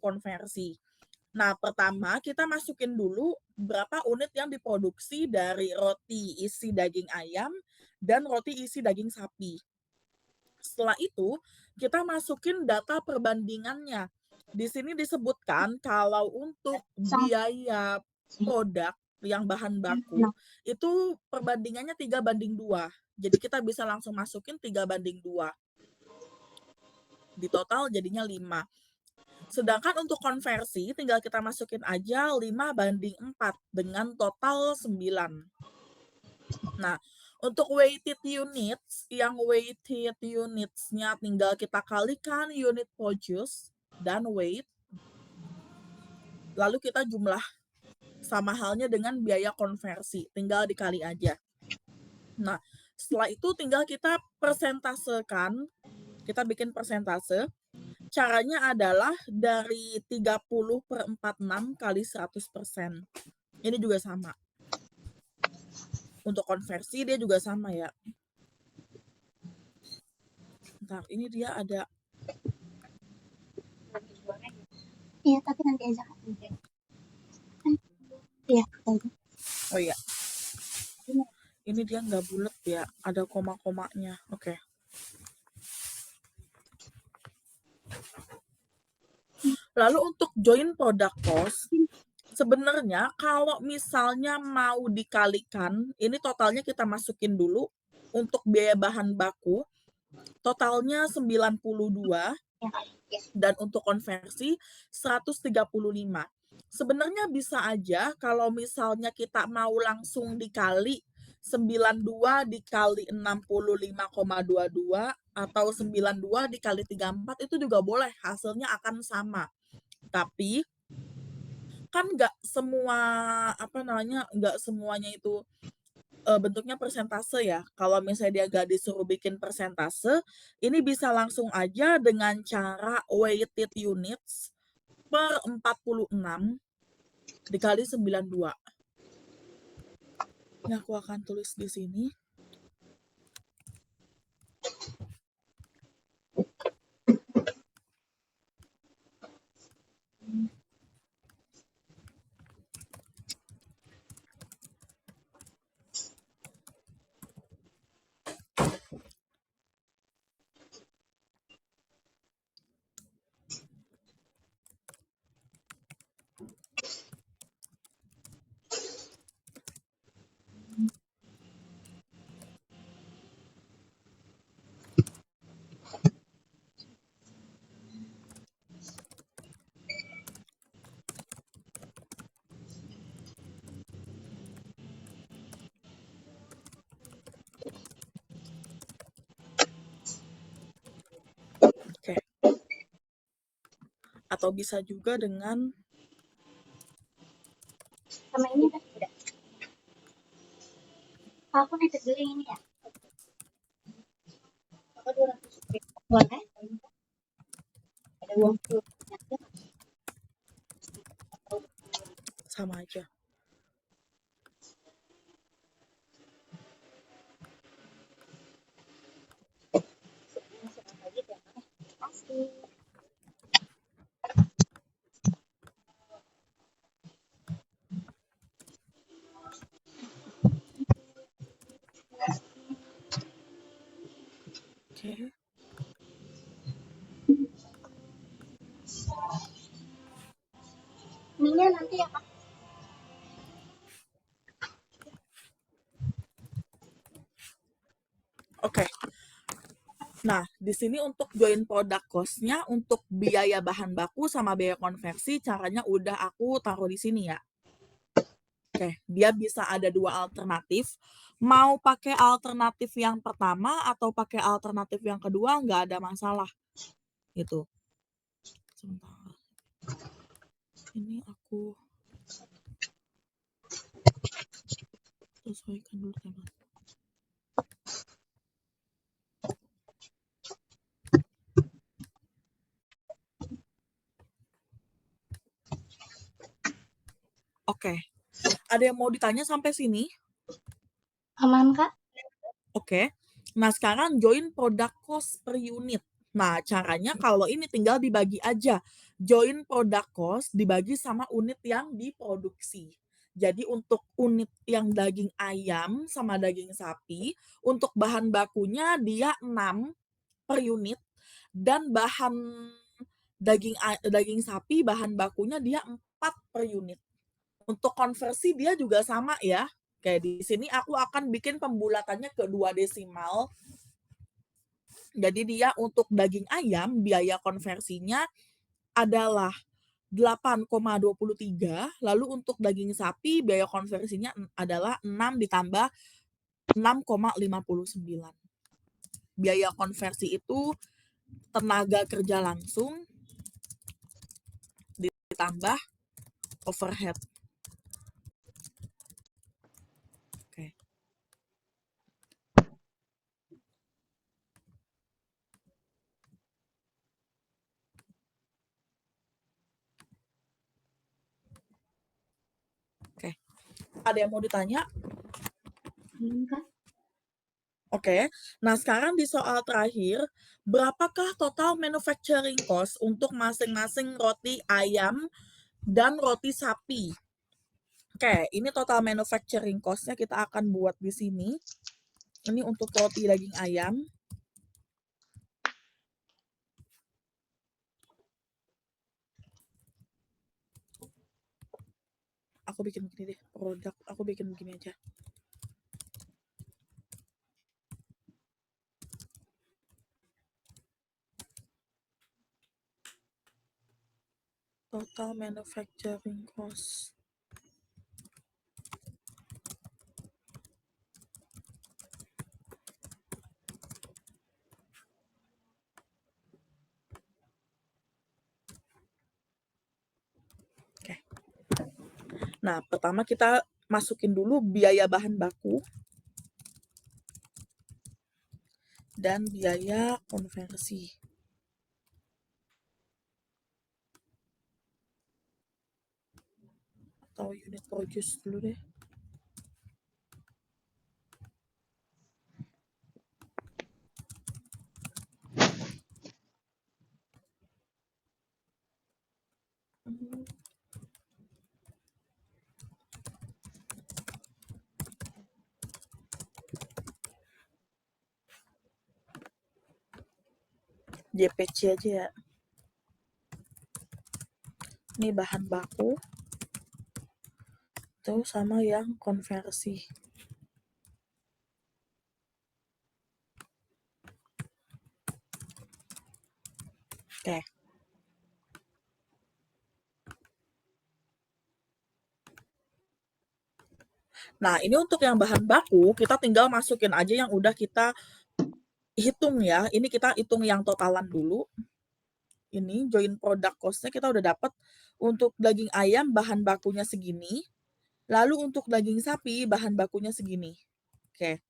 konversi. Nah, pertama kita masukin dulu berapa unit yang diproduksi dari roti isi daging ayam dan roti isi daging sapi. Setelah itu, kita masukin data perbandingannya. Di sini disebutkan kalau untuk biaya produk yang bahan baku, itu perbandingannya 3:2. Jadi kita bisa langsung masukin 3:2. Di total jadinya 5. Sedangkan untuk konversi tinggal kita masukin aja 5:4 dengan total 9. Nah, untuk weighted units, yang weighted units-nya tinggal kita kalikan unit produce dan weight, lalu kita jumlah. Sama halnya dengan biaya konversi, tinggal dikali aja. Nah, setelah itu tinggal kita persentasekan, kita bikin persentase. Caranya adalah dari 30/46 kali 100%. Ini juga sama. Untuk konversi dia juga sama ya. Bentar, ini dia ada. Iya, tapi nanti aja. Iya. Oh iya. Ini dia nggak bulat ya, ada koma-komanya. Oke. Lalu untuk join product cost, sebenarnya kalau misalnya mau dikalikan, ini totalnya kita masukin dulu. Untuk biaya bahan baku, totalnya 92 dan untuk konversi 135. Sebenarnya bisa aja kalau misalnya kita mau langsung dikali 92 dikali 65,22 atau 92 dikali 34 itu juga boleh, hasilnya akan sama. Tapi kan nggak semuanya itu bentuknya persentase ya. Kalau misalnya dia nggak disuruh bikin persentase, ini bisa langsung aja dengan cara weighted units per 46 dikali 92. Ini aku akan tulis di sini. Oke. Atau bisa juga dengan sama ini udah. Aku nitip dulu ini ya. Apa 200 boleh? Ada uang 10. sama aja. Pasti. Oke. Minyak nanti ya, Pak. Oke. Nah, di sini untuk join product cost-nya untuk biaya bahan baku sama biaya konversi caranya udah aku taruh di sini ya. Oke, dia bisa ada 2 alternatif. Mau pakai alternatif yang pertama atau pakai alternatif yang kedua nggak ada masalah. Gitu. Sebentar. Ini aku sesuaikan dulu teman. Oke. Ada yang mau ditanya sampai sini? Aman, Kak? Oke. Nah, sekarang join product cost per unit. Nah, caranya kalau ini tinggal dibagi aja. Join product cost dibagi sama unit yang diproduksi. Jadi untuk unit yang daging ayam sama daging sapi, untuk bahan bakunya dia 6 per unit dan bahan daging sapi bahan bakunya dia 4 per unit. Untuk konversi dia juga sama ya. Kayak di sini aku akan bikin pembulatannya ke 2 desimal. Jadi dia untuk daging ayam biaya konversinya adalah 8,23, lalu untuk daging sapi biaya konversinya adalah 6 ditambah 6,59. Biaya konversi itu tenaga kerja langsung ditambah overhead. Oke. Oke. Ada yang mau ditanya? Enggak. Oke. Nah, sekarang di soal terakhir, berapakah total manufacturing cost untuk masing-masing roti ayam dan roti sapi? Oke, ini total manufacturing cost-nya kita akan buat di sini. Ini untuk roti daging ayam. Aku bikin begini deh, produk. Aku bikin begini aja. Total manufacturing cost. Oke. Nah, pertama kita masukin dulu biaya bahan baku dan biaya konversi. Atau unit produce dulu deh. JPC aja ya. Ini bahan baku. Itu sama yang konversi. Oke. Nah, ini untuk yang bahan baku, kita tinggal masukin aja yang udah kita hitung ya. Ini kita hitung yang totalan dulu. Ini join product cost-nya kita udah dapat. Untuk daging ayam bahan bakunya segini. Lalu untuk daging sapi bahan bakunya segini. Oke.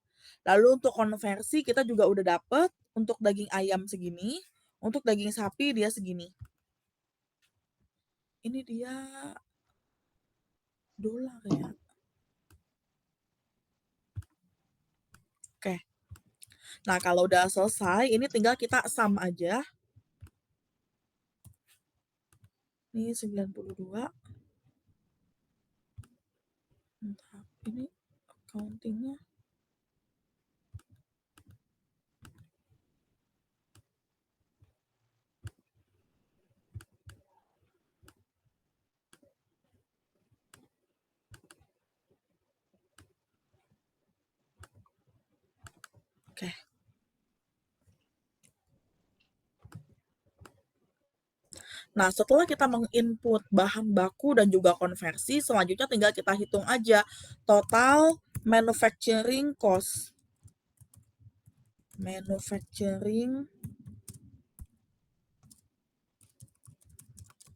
Lalu untuk konversi kita juga udah dapat. Untuk daging ayam segini. Untuk daging sapi dia segini. Ini dia dolar ya. Oke. Nah, kalau udah selesai, ini tinggal kita sum aja. Ini 92. Entah, ini accounting-nya. Oke. Nah, setelah kita menginput bahan baku dan juga konversi, selanjutnya tinggal kita hitung aja total manufacturing cost. Manufacturing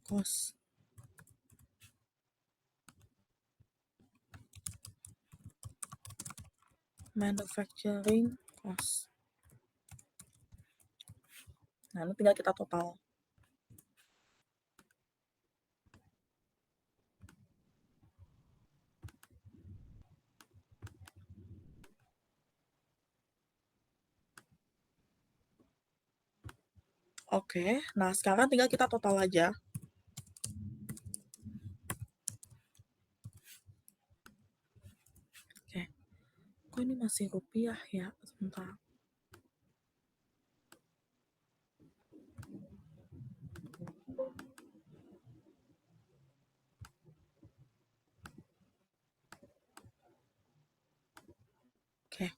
cost. Manufacturing cost. Nah, ini tinggal kita total. Oke, nah sekarang tinggal kita total aja. Oke, kok ini masih rupiah ya? Sebentar. Oke.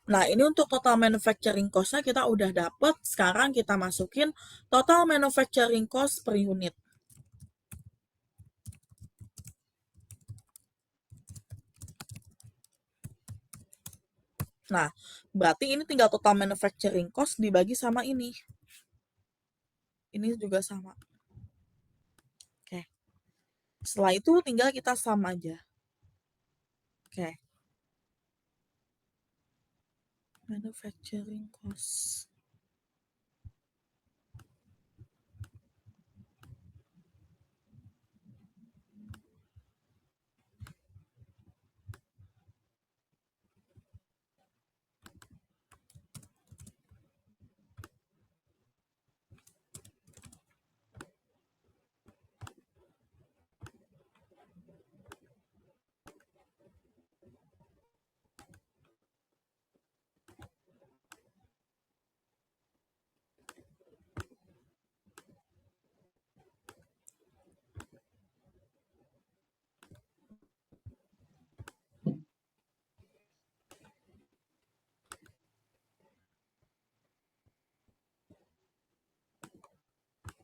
Nah, ini untuk total manufacturing cost-nya kita udah dapet. Sekarang kita masukin total manufacturing cost per unit. Nah, berarti ini tinggal total manufacturing cost dibagi sama ini. Ini juga sama. Oke. Setelah itu tinggal kita sum aja. Oke. Manufacturing cost.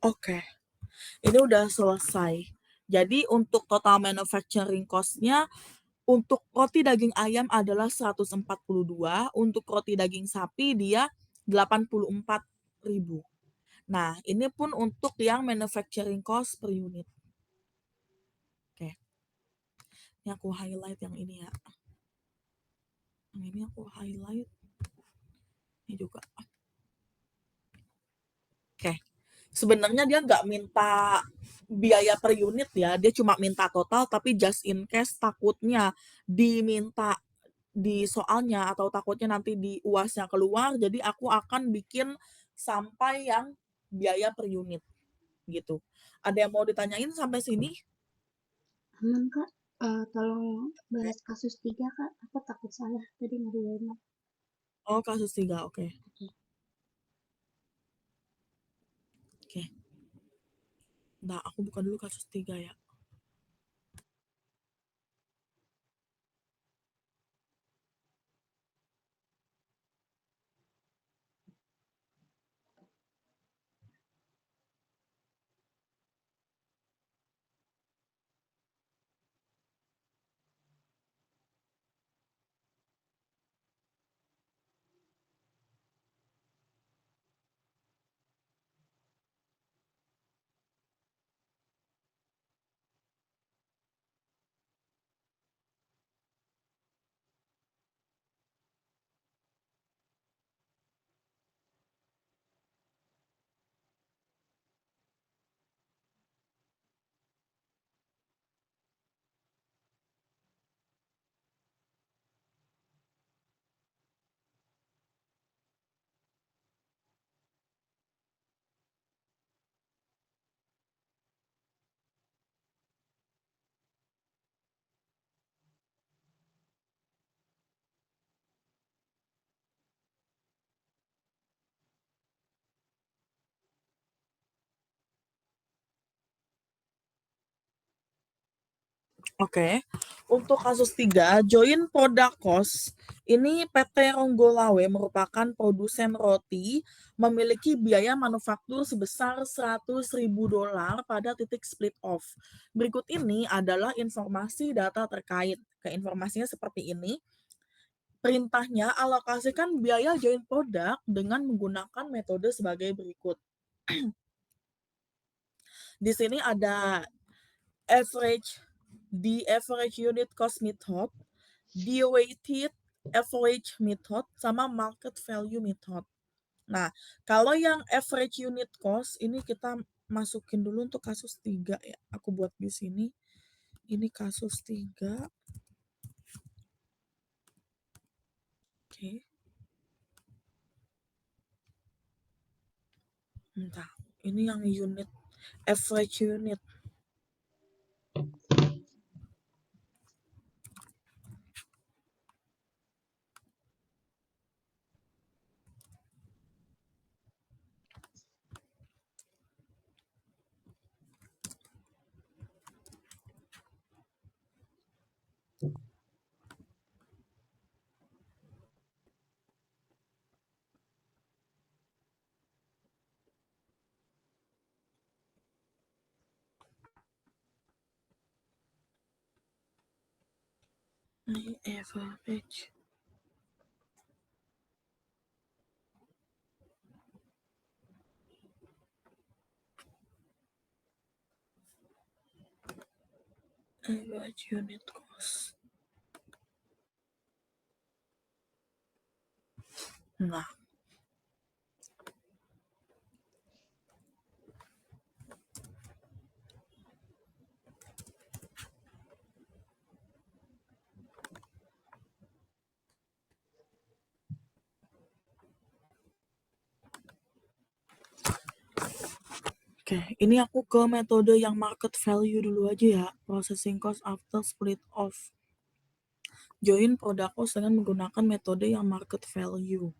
Oke. Ini udah selesai. Jadi untuk total manufacturing cost-nya untuk roti daging ayam adalah 142, untuk roti daging sapi dia 84.000. Nah, ini pun untuk yang manufacturing cost per unit. Oke. Ini aku highlight yang ini ya. Yang ini aku highlight. Ini juga. Oke. Sebenarnya dia nggak minta biaya per unit ya, dia cuma minta total, tapi just in case takutnya diminta di soalnya atau takutnya nanti di UASnya keluar, jadi aku akan bikin sampai yang biaya per unit gitu. Ada yang mau ditanyain sampai sini? Aman, Kak. Tolong bahas kasus 3, Kak. Aku takut salah tadi ngerjainnya. Oh, kasus 3, oke. Oke. Oke. Nah, aku buka dulu kasus 3 ya. Oke. Untuk kasus 3, joint product cost. Ini PT Ronggolawe merupakan produsen roti, memiliki biaya manufaktur sebesar $100.000 pada titik split off. Berikut ini adalah informasi data terkait. Informasinya seperti ini. Perintahnya alokasikan biaya joint product dengan menggunakan metode sebagai berikut. Di sini ada the average unit cost method, the weighted average method, sama market value method. Nah, kalau yang average unit cost ini kita masukin dulu untuk kasus 3 ya. Aku buat di sini. Ini kasus 3. Oke. Bentar, ini yang unit, average unit. Ini average. Average unit cost. Nah, oke, ini aku ke metode yang market value dulu aja ya. Processing cost after split off. Join product cost dengan menggunakan metode yang market value.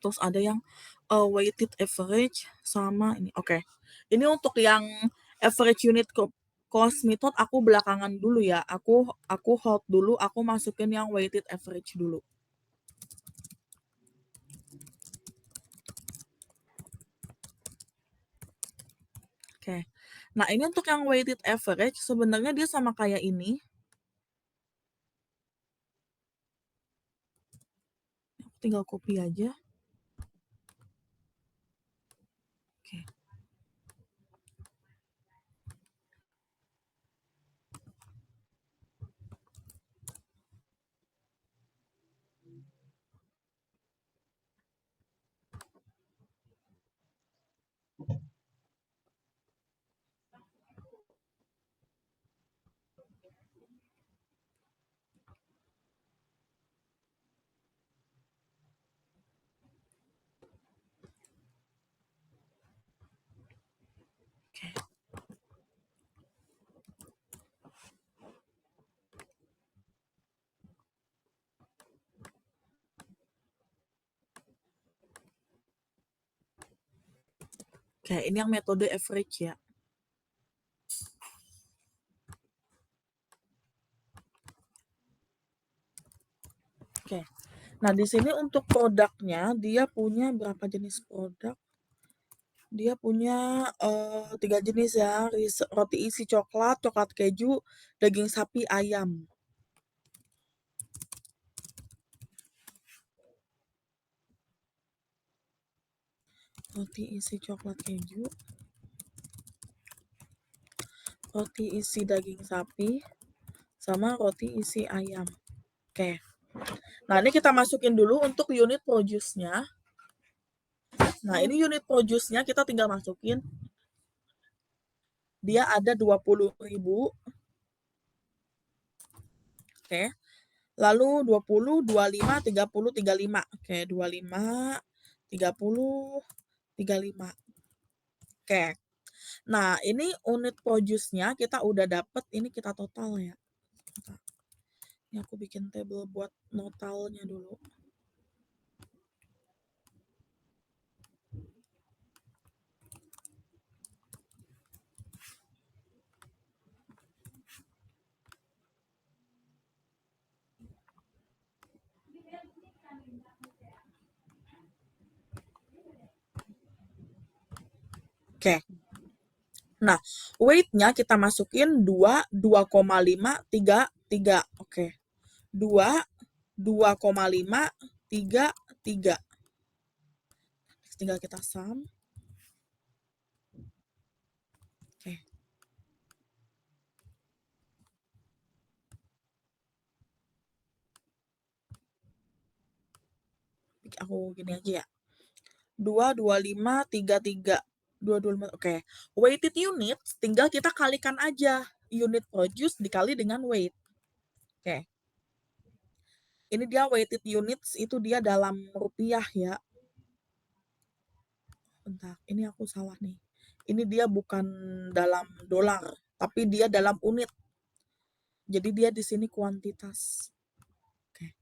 Terus ada yang weighted average sama ini. Oke. Ini untuk yang average unit cost method aku belakangan dulu ya. Aku hold dulu, aku masukin yang weighted average dulu. Oke. Nah, ini untuk yang weighted average sebenarnya dia sama kayak ini. Aku tinggal copy aja. Oke. Oke, ini yang metode average ya. Oke. Nah, di sini untuk produknya dia punya berapa jenis produk? Dia punya 3 jenis ya, roti isi coklat, coklat keju, daging sapi, ayam. Roti isi coklat keju, roti isi daging sapi, sama roti isi ayam. Oke. Nah, ini kita masukin dulu untuk unit produce-nya. Nah, ini unit produce-nya kita tinggal masukin. Dia ada 20.000. Oke. Lalu 20, 25, 30, 35. Oke, 25, 30, 35. Oke. Nah, ini unit produce-nya kita udah dapet, ini kita total ya. Ini aku bikin table buat notalnya dulu. Oke. Nah, weight-nya kita masukin 2, 2,5, 3, 3. Oke. 2, 2,5, 3, 3. Tinggal kita sum. Oke. Aku gini aja ya. 2, 25, 3, 3. 2, 25. Oke. Weighted unit tinggal kita kalikan aja. Unit produce dikali dengan weight. Oke. Ini dia weighted units itu dia dalam rupiah ya. bentar, ini aku salah nih. Ini dia bukan dalam dolar, tapi dia dalam unit. Jadi dia di sini kuantitas. Oke.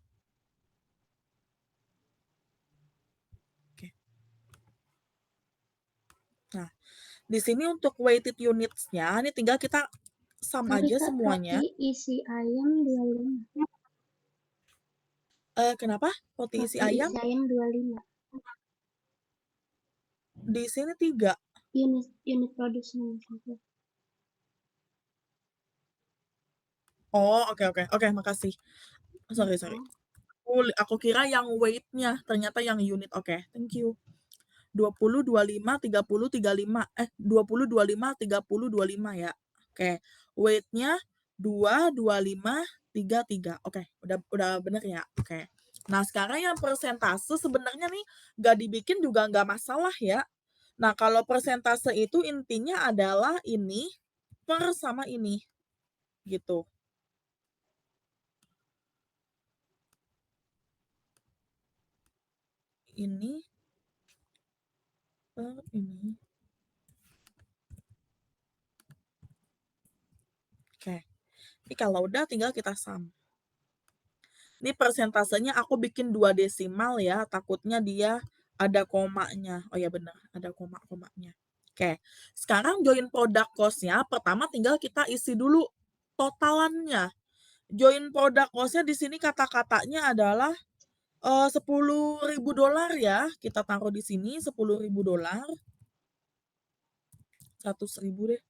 Oke. Nah, di sini untuk weighted units-nya, ini tinggal kita sum Sorry aja Kak, semuanya. roti isi ayam 25. Kenapa? Roti isi ayam? Isi ayam 25. Di sini 3. Unit produksinya maksudnya. Oh, oke. Oke, makasih. Sorry. Iya. Aku kira yang weight-nya, ternyata yang unit. Oke, thank you. 20, 25, 30, 35. 20, 25, 30, 25 ya. Oke. Weight-nya 2, 25, 33. Oke, udah bener ya. Oke. Nah, sekarang yang persentase sebenarnya nih nggak dibikin juga nggak masalah ya. Nah, kalau persentase itu intinya adalah ini per sama ini. Gitu. Ini per ini. Oke. Ini kalau udah tinggal kita sum. Ini persentasenya aku bikin 2 desimal ya, takutnya dia ada komanya. Oh ya benar, ada koma-komanya. Oke, sekarang join product cost-nya, pertama tinggal kita isi dulu totalannya. Join product cost-nya di sini kata-katanya adalah $10.000 ya. Kita taruh di sini $10.000. 100.000 deh.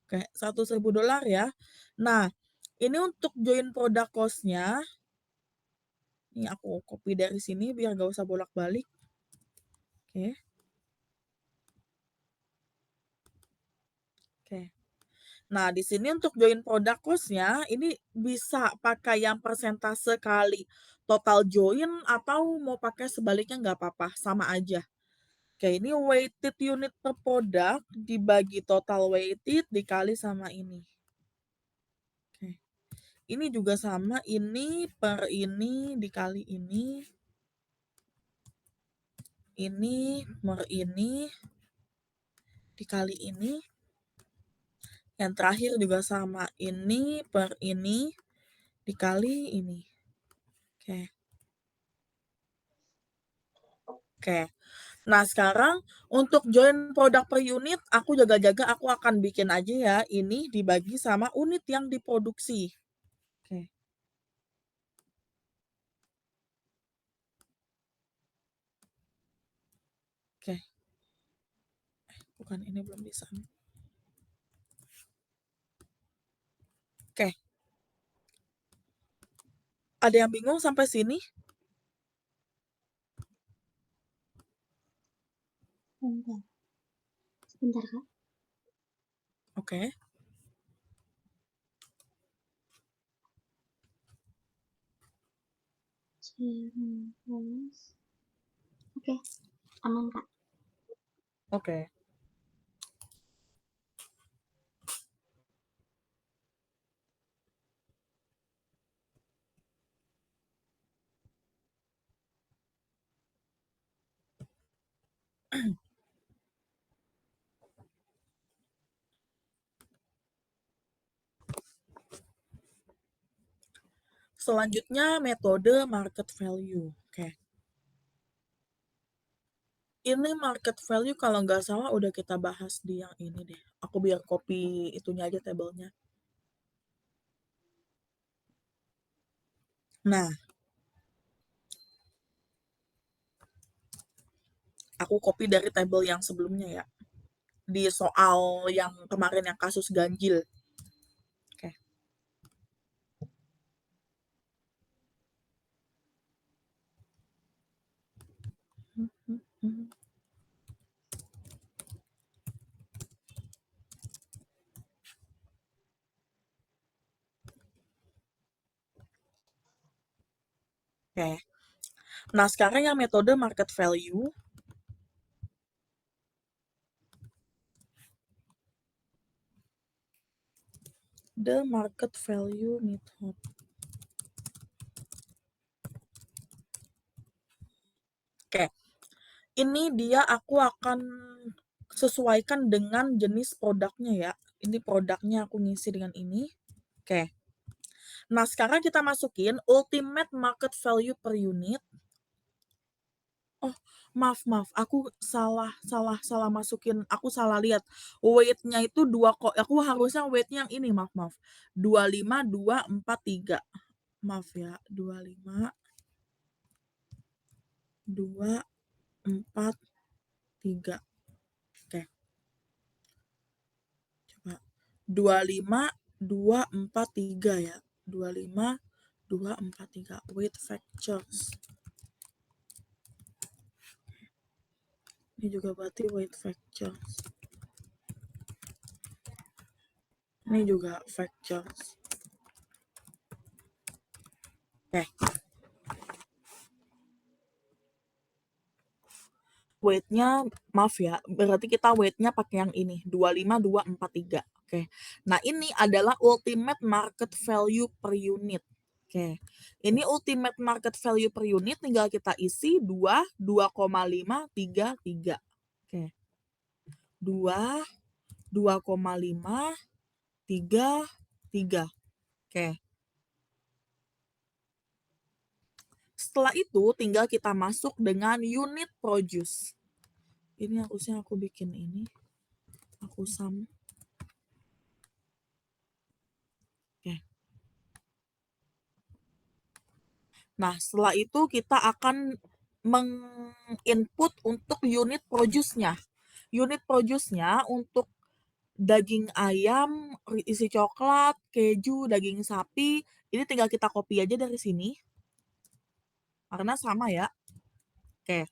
Oke, $100.000 ya. Nah, ini untuk join product cost-nya. Ini aku copy dari sini biar gak usah bolak-balik. Oke. Oke. Nah, di sini untuk join product cost-nya, ini bisa pakai yang persentase kali total join atau mau pakai sebaliknya nggak apa-apa, sama aja. Oke, ini weighted unit per product dibagi total weighted dikali sama ini. Oke. Ini juga sama, ini per ini dikali ini. Ini per ini dikali ini. Yang terakhir juga sama, ini per ini dikali ini. Oke. Nah, sekarang untuk join produk per unit, aku jaga-jaga aku akan bikin aja ya, ini dibagi sama unit yang diproduksi. Oke. Oke. Bukan, ini belum bisa. Oke. Ada yang bingung sampai sini? Sebentar Kak. Oke. Oke, aman Kak. Oke. Selanjutnya metode market value. Oke. Ini market value kalau nggak salah udah kita bahas di yang ini deh. Aku biar copy itunya aja tabelnya. Nah, aku copy dari tabel yang sebelumnya ya. Di soal yang kemarin yang kasus ganjil. Oke. Oke. Nah, sekarang yang metode market value. The market value method. Oke. Ini dia aku akan sesuaikan dengan jenis produknya ya. Ini produknya aku ngisi dengan ini. Oke. Nah, sekarang kita masukin ultimate market value per unit. Oh, maaf, aku salah masukin, aku salah lihat. Weight-nya itu aku harusnya weight-nya yang ini, maaf. 25, 2, 4, 3. Maaf ya, 25, 2, 4, 3. Oke. Coba. 25, 2, 4, 3 ya. 25, 2, 4, 3. Weight factors. Ini juga berarti weight factors. Ini juga factors. Oke. Weight-nya, maaf ya, berarti kita weight-nya pakai yang ini, 25, 2, 4, 3. Oke. Nah, ini adalah ultimate market value per unit. Oke. Ini ultimate market value per unit tinggal kita isi 2, 2,5, 3, 3. Oke. 2, 2,5, 3, 3. Oke. Setelah itu tinggal kita masuk dengan unit produce. Ini harusnya aku bikin ini. Aku sum. Oke. Nah, setelah itu kita akan menginput untuk unit produce-nya. Unit produce-nya untuk daging ayam, isi coklat, keju, daging sapi, ini tinggal kita copy aja dari sini. Karena sama ya. Oke.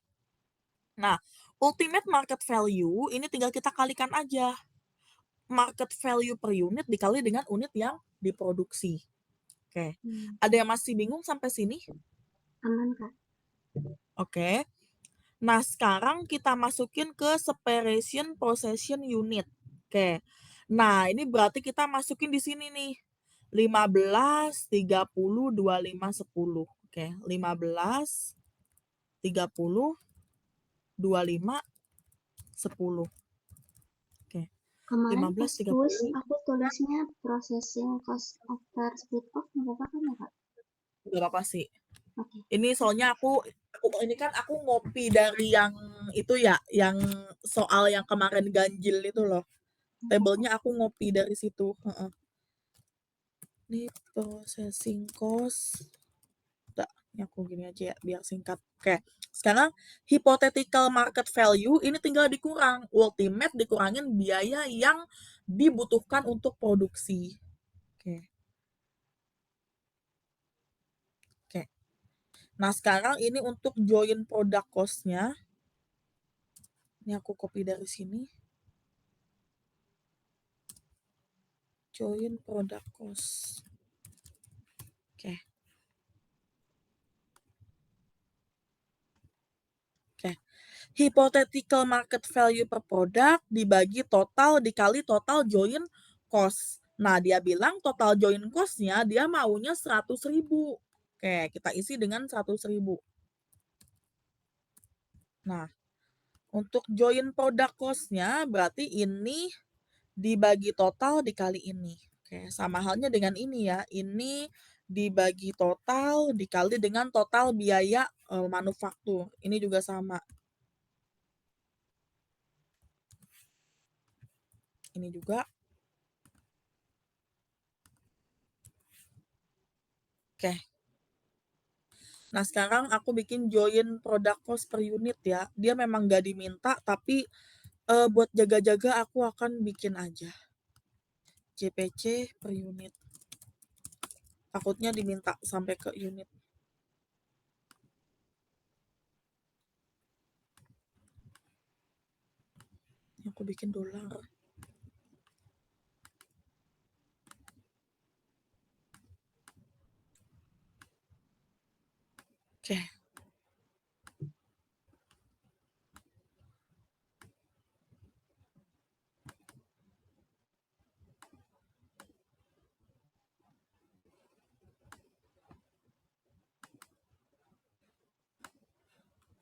Nah, ultimate market value ini tinggal kita kalikan aja. Market value per unit dikali dengan unit yang diproduksi. Oke. Ada yang masih bingung sampai sini? Aman, Kak. Oke. Nah, sekarang kita masukin ke separation possession unit. Oke. Nah, ini berarti kita masukin di sini nih. 15, 30, 25, 10. Oke, 15, 30, 25, 10. Oke. Kemarin 15, pas tulis 30. aku tulisnya processing cost after split off, nggak apa-apa kan ya, Kak? Gak apa-apa sih. Oke. Ini soalnya aku ini kan aku ngopi dari yang itu ya, yang soal yang kemarin ganjil itu loh. Tabelnya aku ngopi dari situ. Ini processing cost. Udah, ini aku gini aja ya, biar singkat. Oke, sekarang hypothetical market value ini tinggal dikurang. Ultimate dikurangin biaya yang dibutuhkan untuk produksi. Oke. Oke. Nah, sekarang ini untuk join product cost-nya. Ini aku copy dari sini. Join product cost. Oke. Oke. Hypothetical market value per product dibagi total dikali total join cost. Nah, dia bilang total join cost-nya dia maunya 100.000. Oke, kita isi dengan 100.000. Nah, untuk join product cost-nya berarti ini dibagi total dikali ini. Oke, sama halnya dengan ini ya. Ini dibagi total dikali dengan total biaya manufaktur. Ini juga sama. Ini juga. Oke. Nah, sekarang aku bikin join product cost per unit ya. Dia memang gak diminta, tapi buat jaga-jaga aku akan bikin aja. JPC per unit. Takutnya diminta sampai ke unit. Aku bikin dolar. Oke.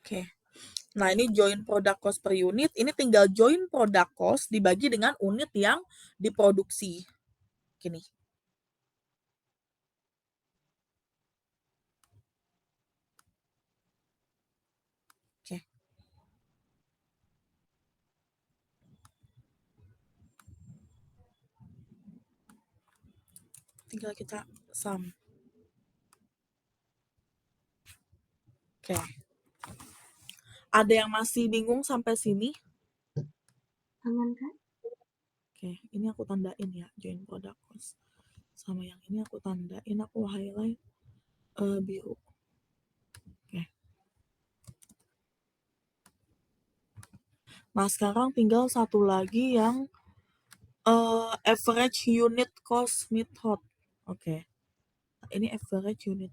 Oke. Nah, ini join product cost per unit, ini tinggal join product cost dibagi dengan unit yang diproduksi. Gini. Oke. Tinggal kita sum. Oke. Ada yang masih bingung sampai sini? Aman, Kak? Oke, ini aku tandain ya, join product cost. Sama yang ini aku tandain, aku highlight biru. Oke. Nah, sekarang tinggal satu lagi yang average unit cost method. Oke. Ini average unit.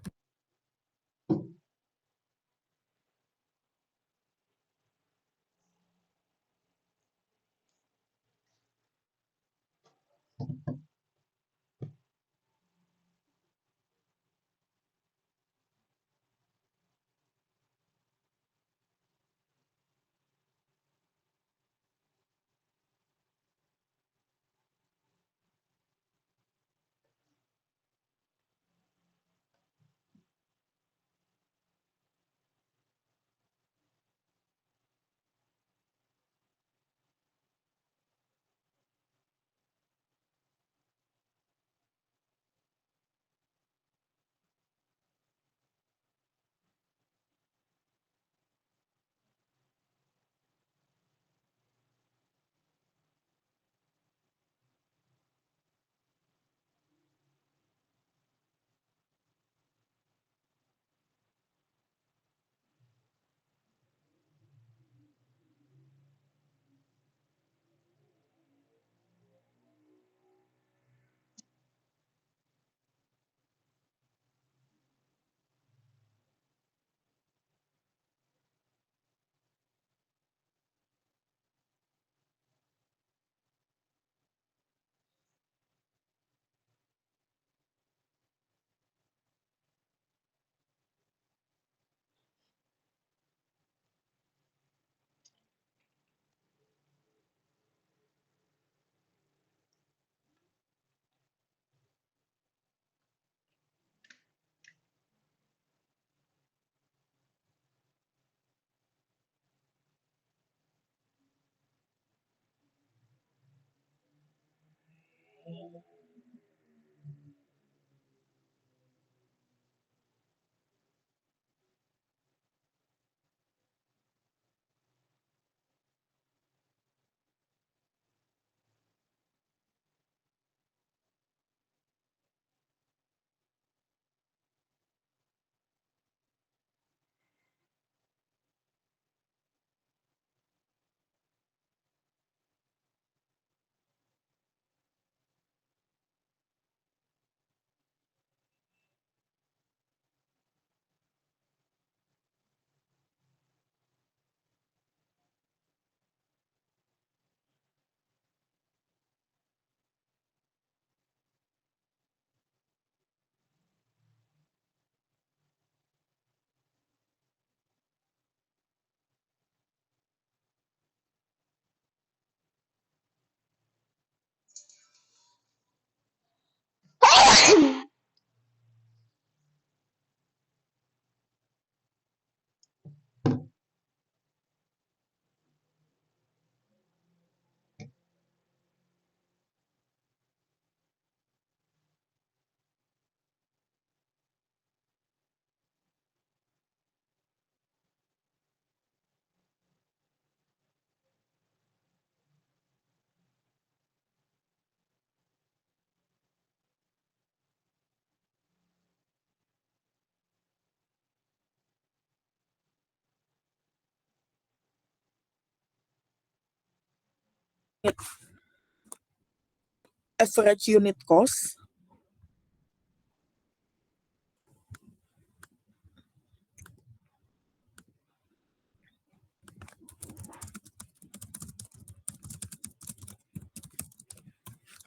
Average unit cost.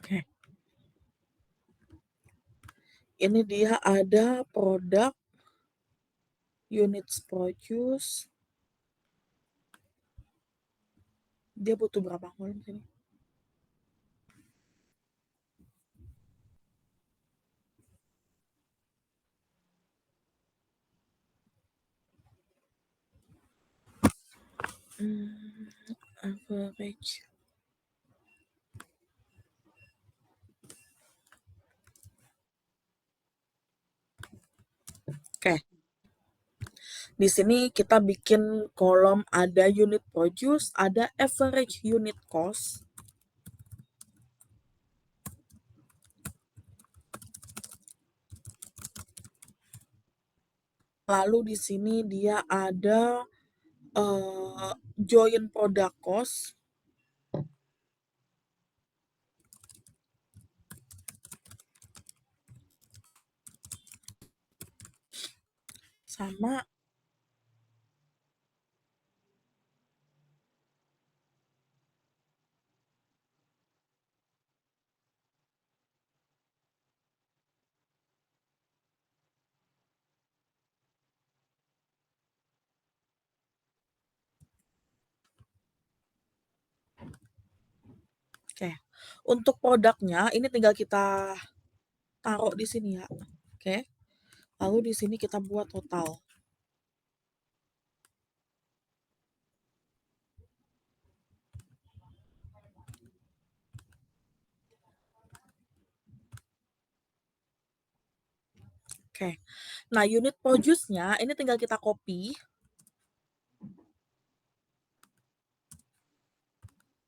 Oke. Ini dia ada produk units produce Dia butuh berapa kolom sini? Average. Oke. Di sini kita bikin kolom ada unit produce, ada average unit cost. Lalu di sini dia ada join product cost. Sama Oke. Untuk produknya ini tinggal kita taruh di sini ya. Oke. Lalu di sini kita buat total. Oke. Nah, unit produce-nya ini tinggal kita copy.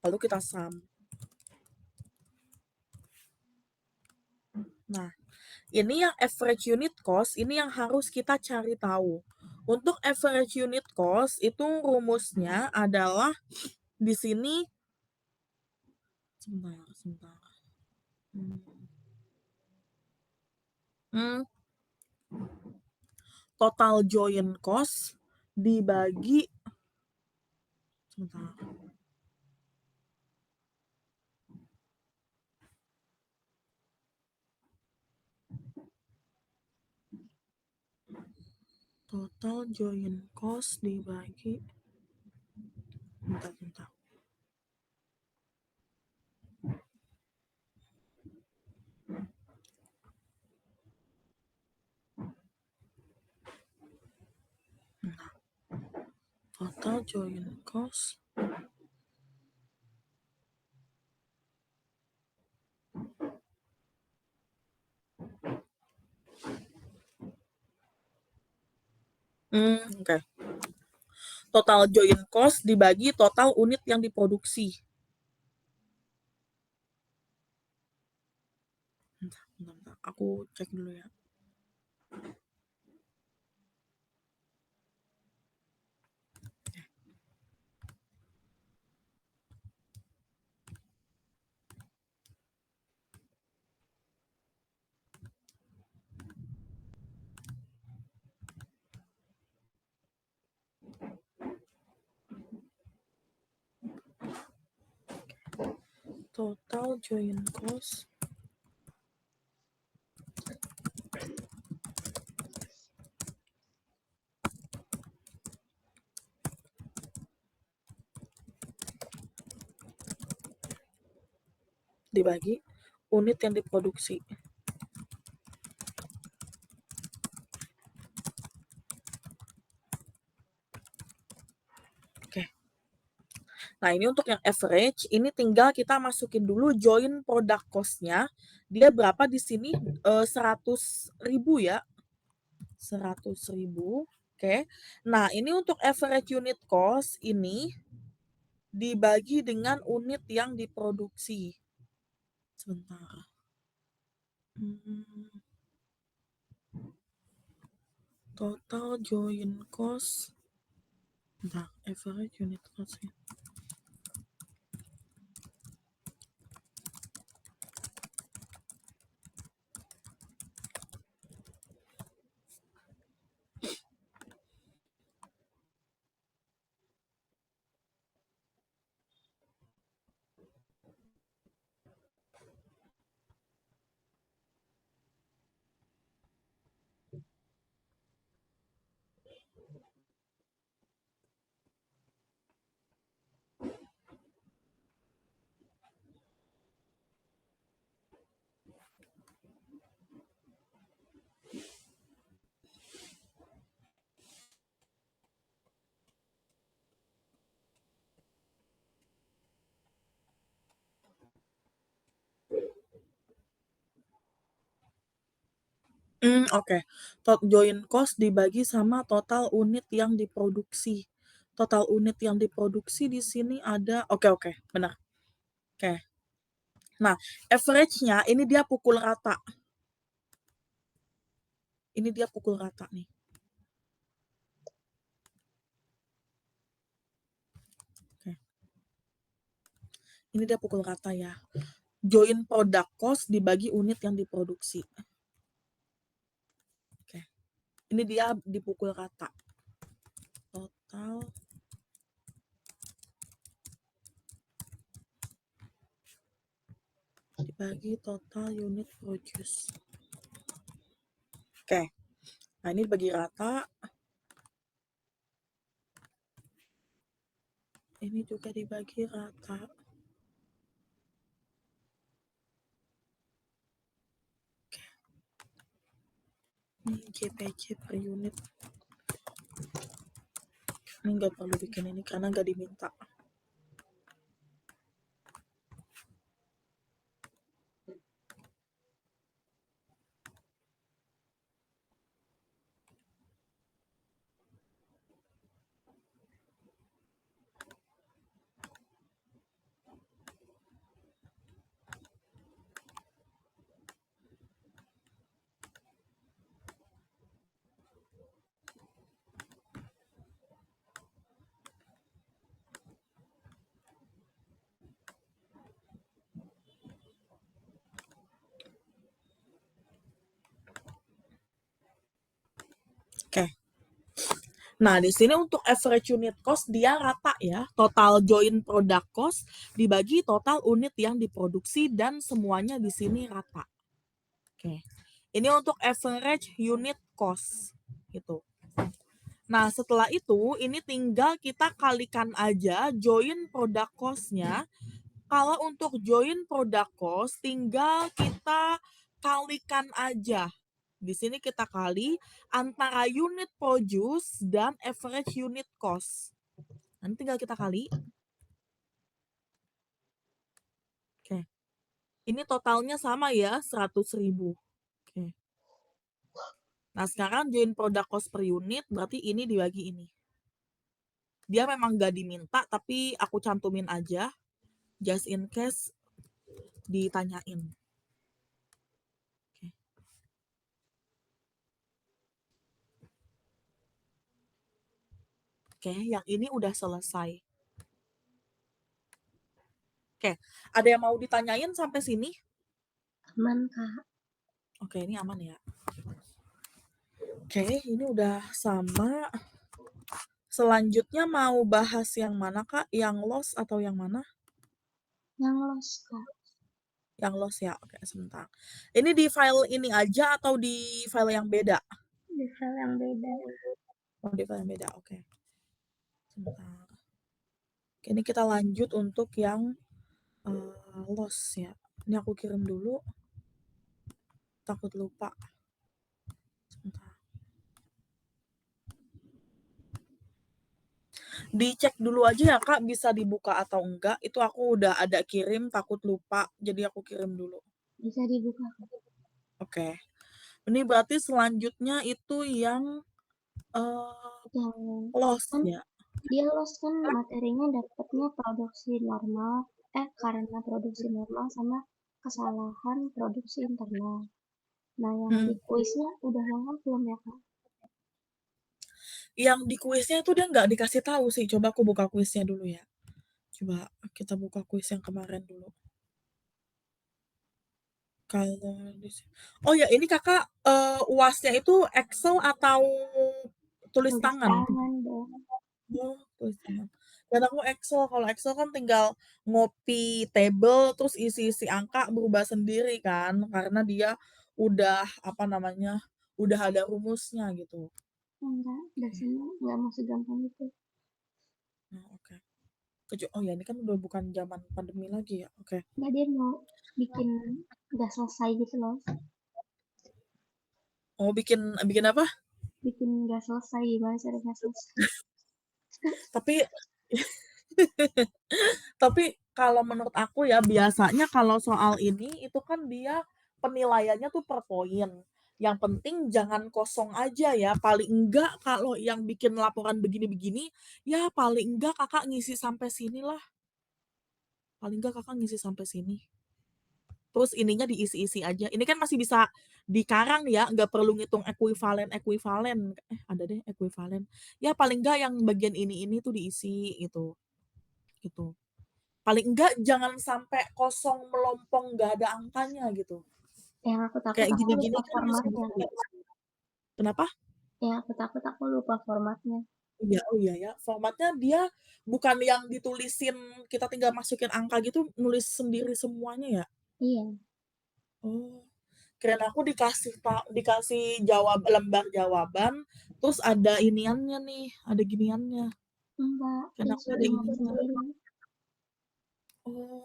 Lalu kita sum. Nah, ini yang average unit cost, ini yang harus kita cari tahu. Untuk average unit cost itu rumusnya adalah di sini sebentar. Total join cost dibagi sebentar. Total join cost dibagi bentar. Total join cost Oke. Total join cost dibagi total unit yang diproduksi. Bentar. Aku cek dulu ya. Total join cost dibagi unit yang diproduksi. Oke. Nah, ini untuk yang average, ini tinggal kita masukin dulu join product cost-nya. Dia berapa di sini? 100.000 ya. 100.000. Oke. Nah, ini untuk average unit cost ini dibagi dengan unit yang diproduksi. Sebentar. Total join cost. Bentar, average unit cost. Oke. Join cost dibagi sama total unit yang diproduksi. Total unit yang diproduksi di sini ada oke, benar. Oke. Nah, average-nya ini dia pukul rata. Ini dia pukul rata nih. Oke. Ini dia pukul rata ya. Join product cost dibagi unit yang diproduksi. Oke. Ini dia dipukul rata. Total dibagi total unit produce. Oke. Nah, ini dibagi rata. Ini juga dibagi rata. Oke. Ini GPJ per unit. Ini nggak perlu bikin ini karena nggak diminta. Oke. Nah, di sini untuk average unit cost dia rata ya. Total join product cost dibagi total unit yang diproduksi dan semuanya di sini rata. Oke. Ini untuk average unit cost gitu. Nah, setelah itu ini tinggal kita kalikan aja join product cost-nya. Kalau untuk join product cost tinggal kita kalikan aja. Di sini kita kali antara unit produce dan average unit cost. Nanti tinggal kita kali. Oke. Ini totalnya sama ya, 100.000. Oke. Nah, sekarang join product cost per unit berarti ini dibagi ini. Dia memang gak diminta tapi aku cantumin aja just in case ditanyain. Oke, yang ini udah selesai. Oke, ada yang mau ditanyain sampai sini? Aman, Kak. Oke, ini aman ya. Oke, ini udah sama. Selanjutnya mau bahas yang mana, Kak? Yang loss atau yang mana? Yang loss, Kak. Yang loss ya. Oke, sebentar. Ini di file ini aja atau di file yang beda? Di file yang beda. Oh, di file yang beda. Oke. Sebentar. Oke, ini kita lanjut untuk yang loss ya. Ini aku kirim dulu. Takut lupa. Sebentar. Dicek dulu aja ya, Kak, bisa dibuka atau enggak. Itu aku udah ada kirim, takut lupa. Jadi aku kirim dulu. Bisa dibuka, Kak. Oke. Ini berarti selanjutnya itu yang Yang loss kan ya. dia loss kan materinya dapatnya produksi normal, karena produksi normal sama kesalahan produksi internal. Nah, yang di kuisnya udah lengkap belum ya, Kak? Yang di kuisnya itu dia nggak dikasih tahu sih. Coba aku buka kuisnya dulu ya. Coba kita buka kuis yang kemarin dulu. Kalau oh ya, ini Kakak UASnya itu Excel atau tulis Tulis tangan? tangan dong. Oh, tulis tangan. Dan aku Excel. Kalau Excel kan tinggal ngopi table terus isi-isi angka berubah sendiri kan karena dia udah apa namanya? Udah ada rumusnya gitu. Enggak, dasarnya nggak mau segampang itu. Nah, oke. Oh ya, ini kan udah bukan zaman pandemi lagi ya. Oke. Nggak, dia mau bikin nggak selesai gitu loh. Oh, bikin bikin apa? Bikin nggak selesai, gimana cara nggak selesai. Tapi tapi kalau menurut aku ya biasanya kalau soal ini itu kan dia penilaiannya tuh per poin. Yang penting jangan kosong aja ya, paling enggak kalau yang bikin laporan begini-begini, ya paling enggak Kakak ngisi sampai sinilah, paling enggak Kakak ngisi sampai sini. Terus ininya diisi-isi aja. Ini kan masih bisa dikarang ya, nggak perlu ngitung ekuivalen-ekuivalen. Ada deh ekuivalen. Ya paling enggak yang bagian ini tuh diisi gitu, gitu. Paling enggak jangan sampai kosong melompong nggak ada angkanya gitu. Yang aku takut Kayak aku gini-gini lupa kan masih formatnya. bisa. Kenapa? Yang aku takut aku lupa formatnya. Iya, oh iya ya, formatnya dia bukan yang ditulisin kita tinggal masukin angka gitu, nulis sendiri semuanya ya? Iya, Oh, kirain aku dikasih lembar jawaban, terus ada iniannya nih, ada giniannya, enggak, kirain aku ada diinput ininya. sendiri. Oh,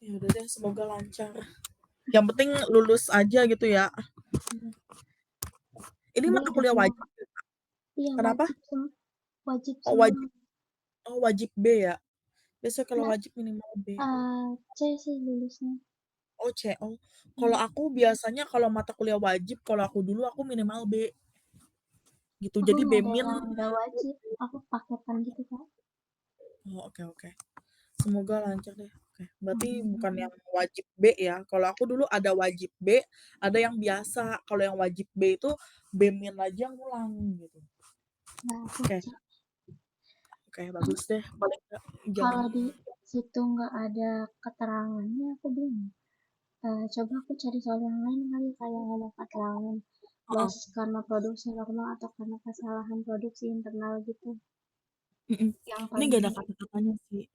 ya udah deh semoga lancar. Yang penting lulus aja gitu ya. Iya. Ini Dia mata udah kuliah bilang, wajib? iya Kenapa? wajib Oh semua. wajib oh wajib B ya? Biasanya kalau Enggak, wajib minimal B. C sih lulusnya. Oh C, oh. Kalau Hmm. aku biasanya kalau mata kuliah wajib, kalau aku dulu aku minimal B, gitu. Aku Jadi nggak ada B-min. yang nggak wajib, aku paketan gitu kak. Oh, oke oke. Semoga lancar deh. Oke, berarti bukan yang wajib B ya? Kalau aku dulu ada wajib B, ada yang biasa. Kalau yang wajib B itu B-min aja ngulang gitu. Nah, aku Oke C. oke bagus deh, paling nggak jangan Kalau di situ nggak ada keterangannya, aku bingung. Coba aku cari soal yang lain kali kayak ngomong keterangan heeh, loss karena produksi normal atau karena kesalahan produksi internal gitu. mhm. Yang Ini paling nggak ada kata-katanya sih.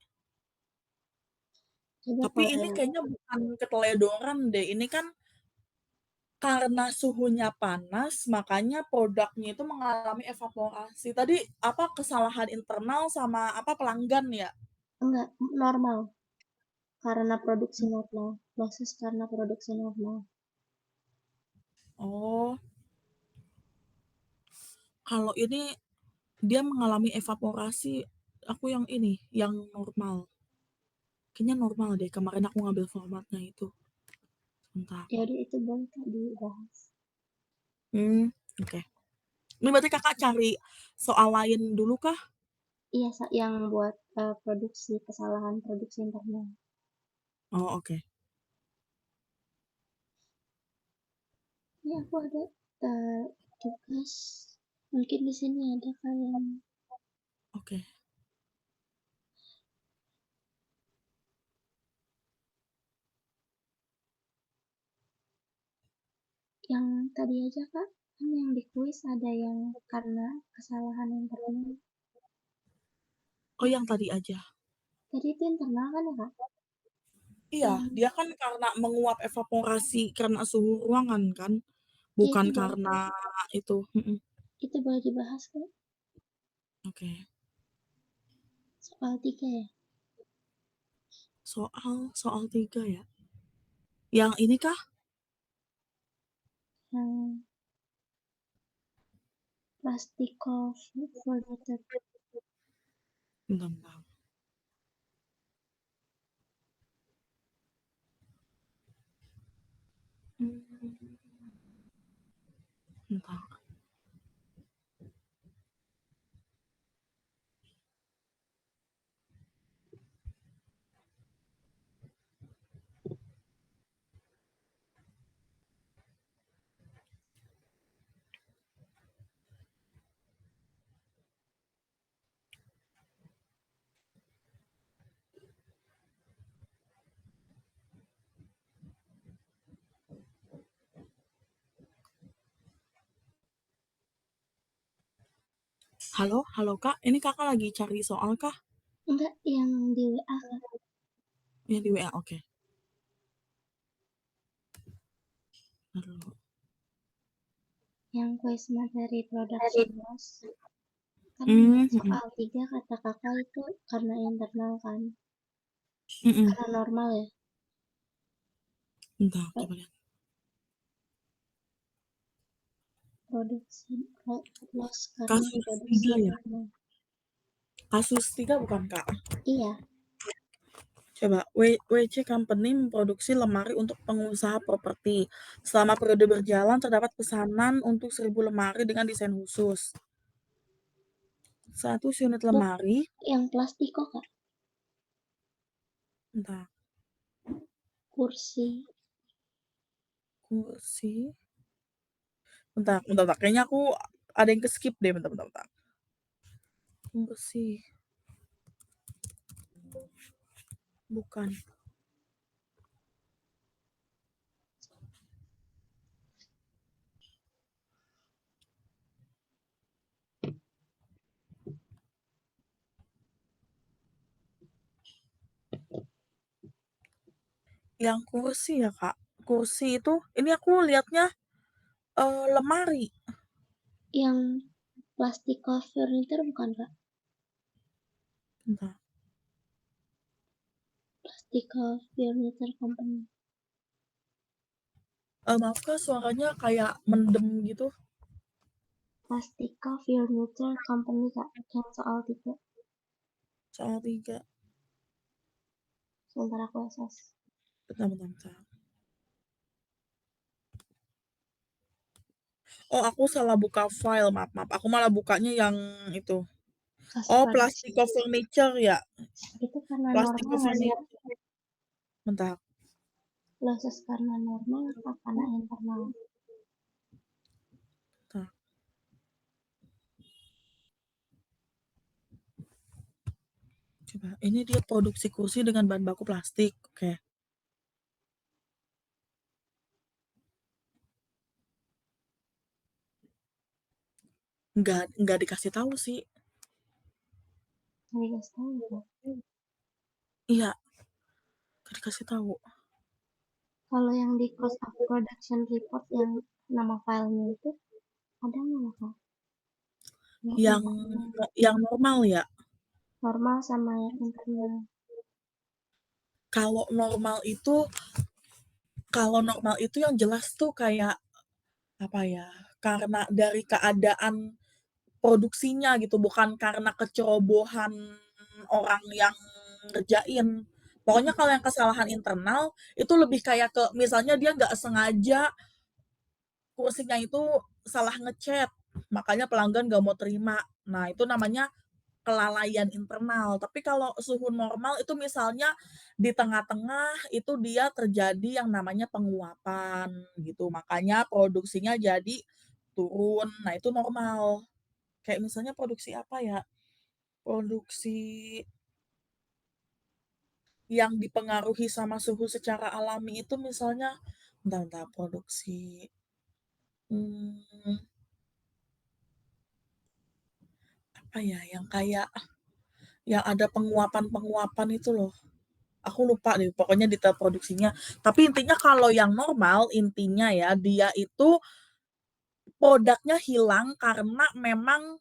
coba Tapi kalau ini yang kayaknya bukan keteledoran deh, ini kan karena suhunya panas, makanya produknya itu mengalami evaporasi. Tadi apa, kesalahan internal sama apa, pelanggan ya? enggak normal karena produksi normal, losses karena produksi normal. Oh, kalau ini dia mengalami evaporasi, aku yang ini, yang normal. Kayaknya normal deh, kemarin aku ngambil formatnya itu. Sebentar. Jadi itu boleh Kak dibahas. Hmm, oke. Ini berarti Kakak cari soal lain dulu kah? Iya, yang buat produksi kesalahan produksi internal. Oh, oke. Ini aku ada tugas. Mungkin di sini ada kalian Oke. yang tadi aja Kak. Kan yang di kuis ada yang karena kesalahan internal. Oh, yang tadi aja. Tadi itu internal kan ya Kak? Iya, Yang dia kan karena menguap evaporasi karena suhu ruangan kan, iya bukan karena itu, mhm, itu boleh dibahas Kak. oke. Soal 3 ya. Soal 3 ya? Yang ini kah? Yang Plastikov Formatter. Bentar bentar. Mmm, bentar. Halo halo Kak, ini Kakak lagi cari soal kah? Enggak, yang di WA Kak. Yang di WA? Oke. Entar dulu. Yang kuis materi production loss. Kan Mhm, soal 3 kata kakak itu karena internal kan. mhm. Karena normal ya. Bentar, coba lihat. Produksi loss karena Kasus produksi 3 ya? normal. Kasus 3 bukan Kak? Iya, Coba, WC Company memproduksi lemari untuk pengusaha properti. Selama periode berjalan, terdapat pesanan untuk 1.000 lemari dengan desain khusus. 100 unit Oh, lemari yang plastik kok, Kak? bentar, Kursi. kursi bentar bentar bentar, kayaknya aku ada yang ke-skip deh, bentar bentar bentar. Kursi, bukan. Yang kursi ya, Kak? Kursi itu ini aku lihatnya, lemari. Yang plastika furniture bukan, Kak? Bentar, Plastika furniture company. maaf Kak, suaranya kayak mendem gitu. Plastika furniture company, Kak. Yang soal 3. Soal 3. Sebentar aku SS. Bentar bentar bentar. Oh, aku salah buka file, maaf maaf. Aku malah bukanya yang itu. Kas Oh, produksi. Plastic Furniture ya? Itu karena Plastic normal nggak sih, Kak? Furniture. Bentar, Proses karena normal apa karena internal? bentar. Coba, ini dia produksi kursi dengan bahan baku plastik. Oke. Nggak dikasih tahu sih. Nggak dikasih tahu ya, Kak. Iya, nggak dikasih tahu. Kalau yang di cost of production report yang nama filenya itu ada nggak, Kak? Nggak Yang lupa. yang normal ya? Normal sama yang internal. Kalau normal itu kalau normal itu yang jelas tuh kayak, apa ya, karena dari keadaan produksinya gitu, bukan karena kecerobohan orang yang ngerjain. Pokoknya kalau yang kesalahan internal, itu lebih kayak ke misalnya dia nggak sengaja kursinya itu salah ngecat, makanya pelanggan nggak mau terima. Nah, itu namanya kelalaian internal. Tapi kalau suhu normal itu misalnya di tengah-tengah itu dia terjadi yang namanya penguapan gitu, makanya produksinya jadi turun. Nah, itu normal. Kayak misalnya produksi apa ya, produksi yang dipengaruhi sama suhu secara alami itu misalnya bentar bentar, produksi, mmm, apa ya, yang kayak yang ada penguapan-penguapan itu loh. Aku lupa deh pokoknya detail produksinya. Tapi intinya kalau yang normal, intinya ya, dia itu produknya hilang karena memang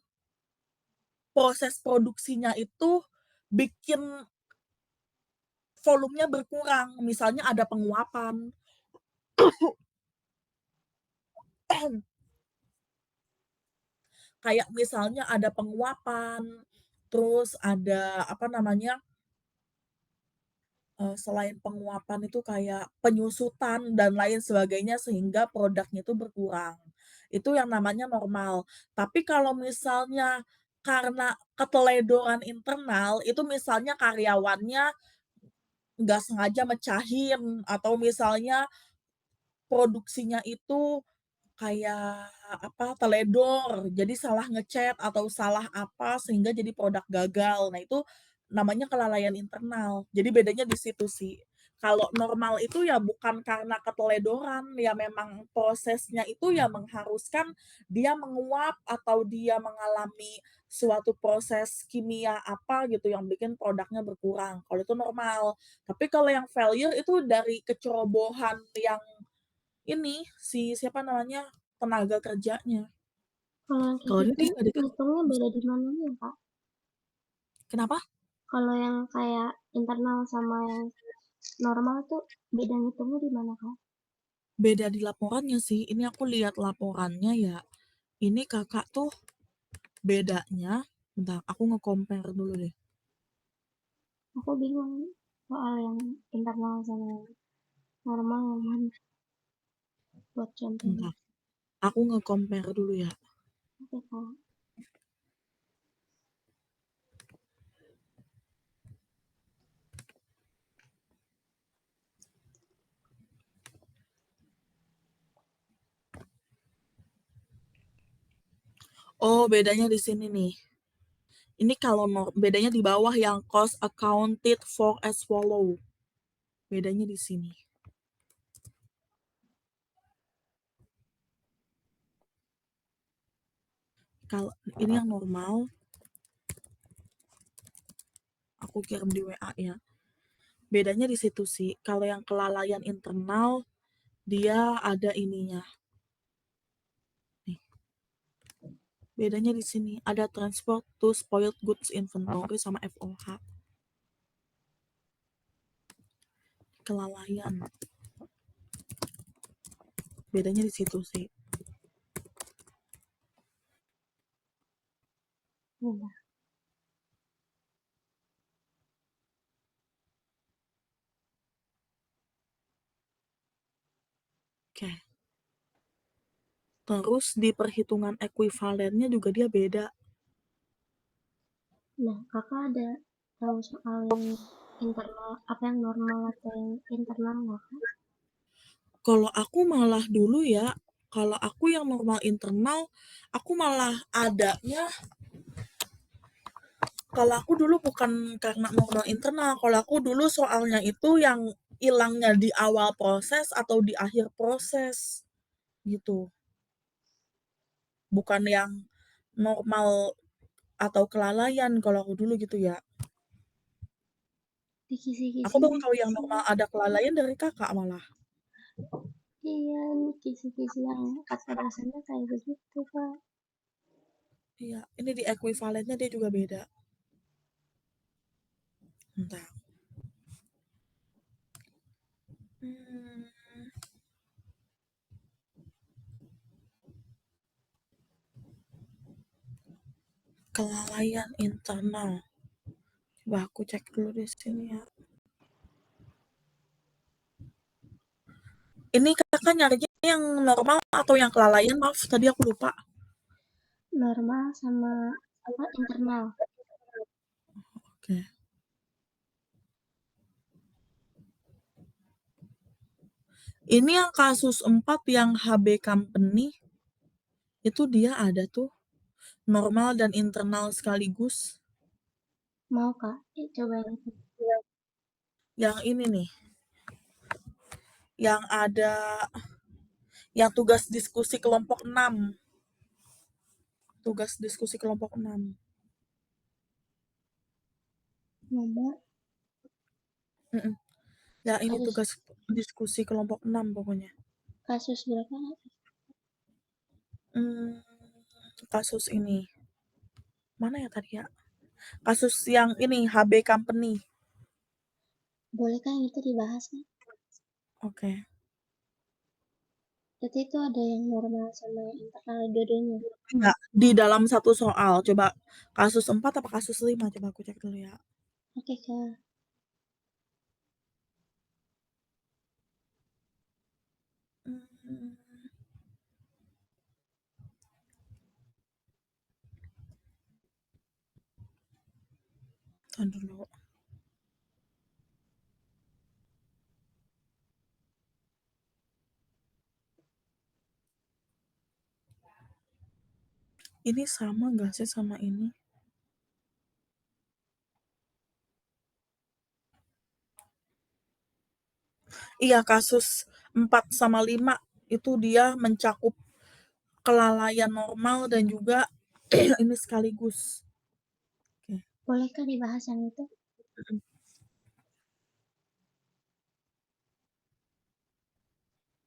proses produksinya itu bikin volumenya berkurang. Misalnya ada penguapan. Kayak misalnya ada penguapan, terus ada apa namanya, selain penguapan itu kayak penyusutan dan lain sebagainya sehingga produknya itu berkurang. Itu yang namanya normal. Tapi kalau misalnya karena keteledoran internal, itu misalnya karyawannya nggak sengaja mecahin atau misalnya produksinya itu kayak apa, teledor, jadi salah nge-chat atau salah apa sehingga jadi produk gagal. Nah itu namanya kelalaian internal. Jadi bedanya di situ sih. Kalau normal itu ya bukan karena keteledoran, ya memang prosesnya itu ya mengharuskan dia menguap atau dia mengalami suatu proses kimia apa gitu yang bikin produknya berkurang, kalau itu normal. Tapi kalau yang failure itu dari kecerobohan yang ini, si siapa namanya, tenaga kerjanya. Kalau yang kayak Kalau ini gitu dia nggak dikasih ngitungnya tahu beda sih. di mananya, Kak? Kenapa? Kalau yang kayak internal sama yang normal tuh beda ngitungnya di mana, Kak? Beda di laporannya sih, ini aku lihat laporannya ya, ini Kakak tuh bedanya bentar aku nge-compare dulu deh. Aku bingung. soal yang internal sama yang normal yang mana buat contohnya? Bentar, aku nge-compare dulu ya. Oke, Kak. Oh, bedanya di sini nih. Ini kalau bedanya di bawah yang cost accounted for as follow. Bedanya di sini. Kalau ini yang normal, aku kirim di WA ya. Bedanya di situ sih. Kalau yang kelalaian internal, dia ada ininya. Nih. Bedanya di sini. Ada transport to spoiled goods inventory sama FOH. Kelalaian. Bedanya di situ sih. Iya. Oke. Terus di perhitungan ekuivalennya juga dia beda. Nah, Kakak ada tahu soal yang internal, apa yang normal atau yang internal nggak, Kak? Kalau aku malah dulu ya, kalau aku yang normal internal, aku malah adanya, kalau aku dulu bukan karena normal internal, kalau aku dulu soalnya itu yang hilangnya di awal proses atau di akhir proses, gitu. Bukan yang normal atau kelalaian kalau aku dulu gitu ya. Di Aku kisi-kisi baru tahu yang kisi. normal ada kelalaian dari Kakak malah. Iya, ini kisi-kisi yang kata dasarnya kayak begitu, Kak. Iya, ini di ekuivalennya dia juga beda. Entah. Hmm, kelalaian internal. Coba aku cek dulu di sini ya. Ini Kakak nyarinya yang normal atau yang kelalaian? Maaf, tadi aku lupa. Normal sama apa internal. Oke. Ini yang kasus 4 yang HB Company, itu dia ada tuh normal dan internal sekaligus. Mau, Kak? Coba yang itu. Yang ini nih, yang ada yang tugas diskusi kelompok 6. Tugas diskusi kelompok 6. Nomor Mm-mm. Ya ini kasus tugas diskusi kelompok 6 pokoknya. kasus berapa, Kak? Hmm, kasus ini. Mana ya tadi ya? Kasus yang ini HB Company. Boleh kan itu dibahas, Kak? Oke. Berarti itu ada yang normal sama yang internal dua-duanya. Enggak, di dalam satu soal. Coba kasus 4 apa kasus 5? Coba aku cek dulu ya. Oke, Kak. Hmm, Tahan dulu. Ini sama nggak sih sama ini? Iya, kasus 4 sama 5 itu dia mencakup kelalaian normal dan juga ini sekaligus. Oke. Bolehkah dibahas yang itu?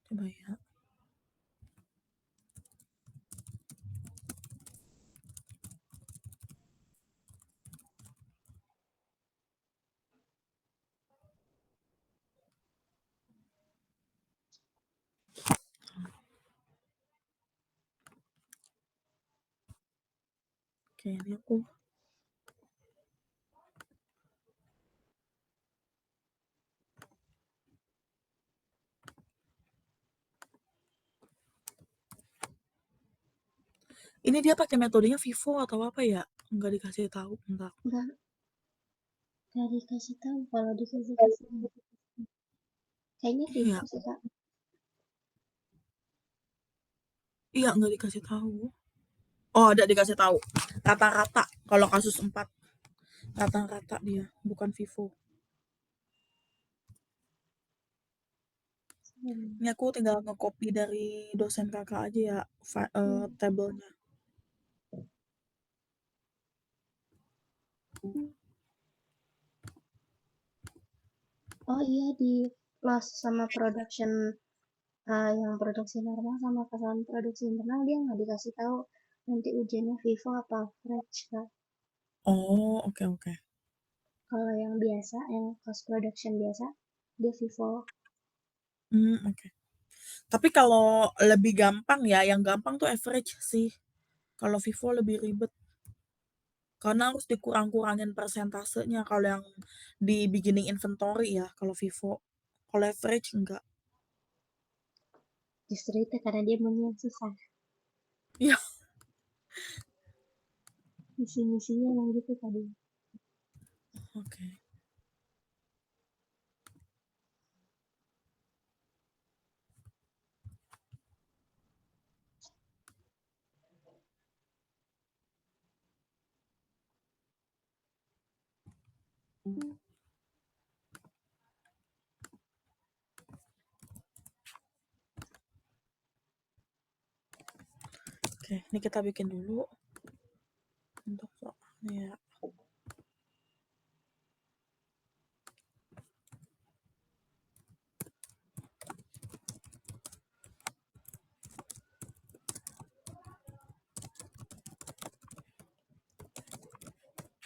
Coba ya. Oke, ini aku Ini dia pakai metodenya FIFO atau apa ya? Nggak dikasih tahu, bentar. Nggak dikasih tahu. Kalau dikasih kayaknya Iya, FIFO sih Kak. iya nggak dikasih tahu. Oh, ada dikasih tahu. Rata-rata kalau kasus 4 rata-rata dia, bukan FIFO. Hmm. Ini aku tinggal nge-copy dari dosen kakak aja ya, tabelnya. Oh iya, di loss sama production, yang produksi normal sama kesalahan produksi internal dia nggak dikasih tahu nanti ujiannya FIFO apa French Kak. Oh, oke oke. Kalau yang biasa, yang cost production biasa, dia FIFO. Oke. Tapi kalau lebih gampang ya, yang gampang tuh average sih. Kalau FIFO lebih ribet. Karena harus dikurang-kurangin persentasenya kalau yang di beginning inventory ya, kalau FIFO. Kalau average enggak. Justru itu karena dia maunya susah. Iya, Misi-misinya emang gitu tadi. oke. Oke, ini kita bikin dulu untuk soalnya ya.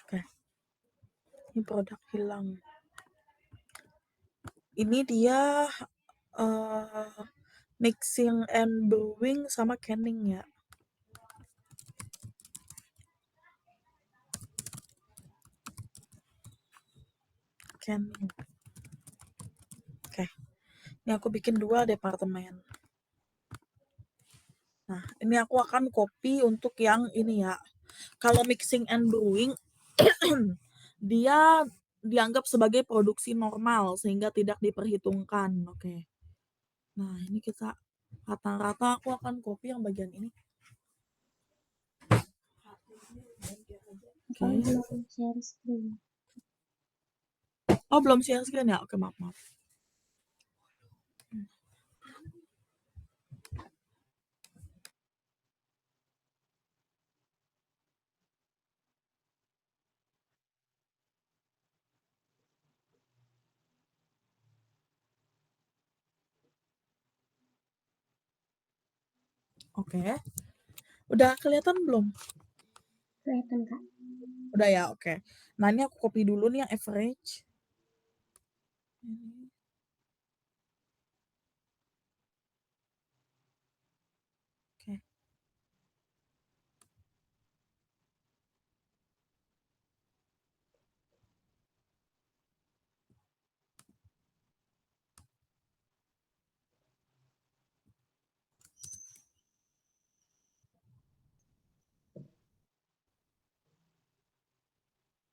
Oke, ini produk hilang. Ini dia mixing and brewing sama canning ya. Canning. Oke, ini aku bikin 2 departemen. Nah, ini aku akan copy untuk yang ini ya. Kalau mixing and brewing, dia dianggap sebagai produksi normal sehingga tidak diperhitungkan. Oke. Nah, ini kita rata-rata aku akan copy yang bagian ini. Kalau Oke. belum share screen. Oh, belum share screen ya? Oke, maaf, maaf. Oke. Udah kelihatan belum? Kelihatan Kak. Udah ya, oke. Nah, ini aku copy dulu nih yang average. Ini. Oke.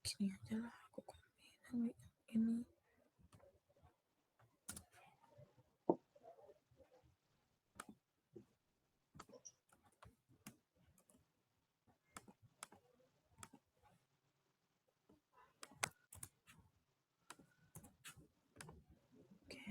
Gini aja lah, aku copy ini. Oke.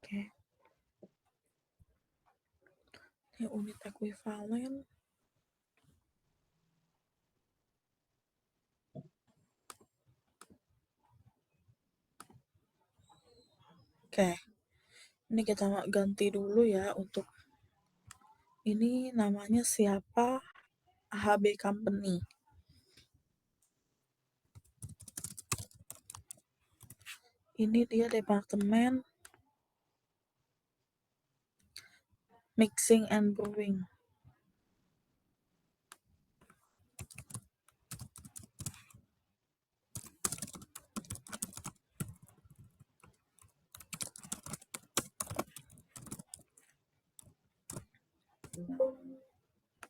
Oke. Ini unit ekuivalen. Oke. Ini kita ganti dulu ya untuk Ini namanya siapa? HB Company. Ini dia departemen mixing and brewing.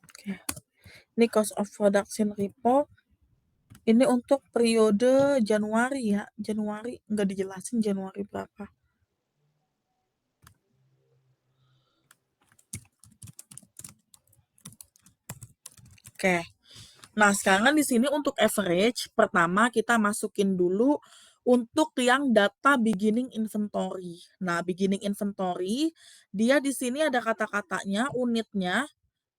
Oke. Ini cost of production report. Ini untuk periode Januari ya. Januari nggak dijelasin Januari berapa. Oke. Nah, sekarang di sini untuk average, pertama kita masukin dulu untuk yang data beginning inventory. Nah, beginning inventory, dia di sini ada kata-katanya, unitnya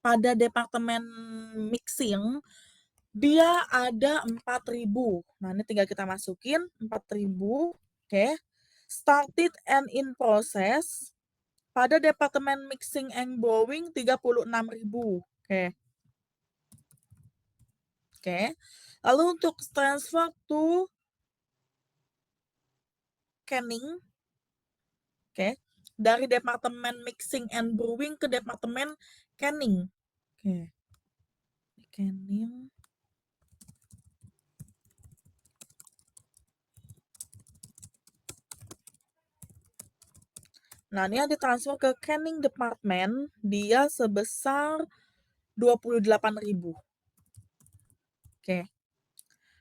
pada departemen mixing dia ada 4.000. Nah, ini tinggal kita masukin 4.000. Oke. Started and in process pada departemen mixing and brewing 36.000. Oke. Oke. Lalu untuk transfer to canning, oke, dari departemen mixing and brewing ke departemen canning. Oke. Canning. Nah, ini yang ditransfer ke canning department, dia sebesar 28.000. Oke.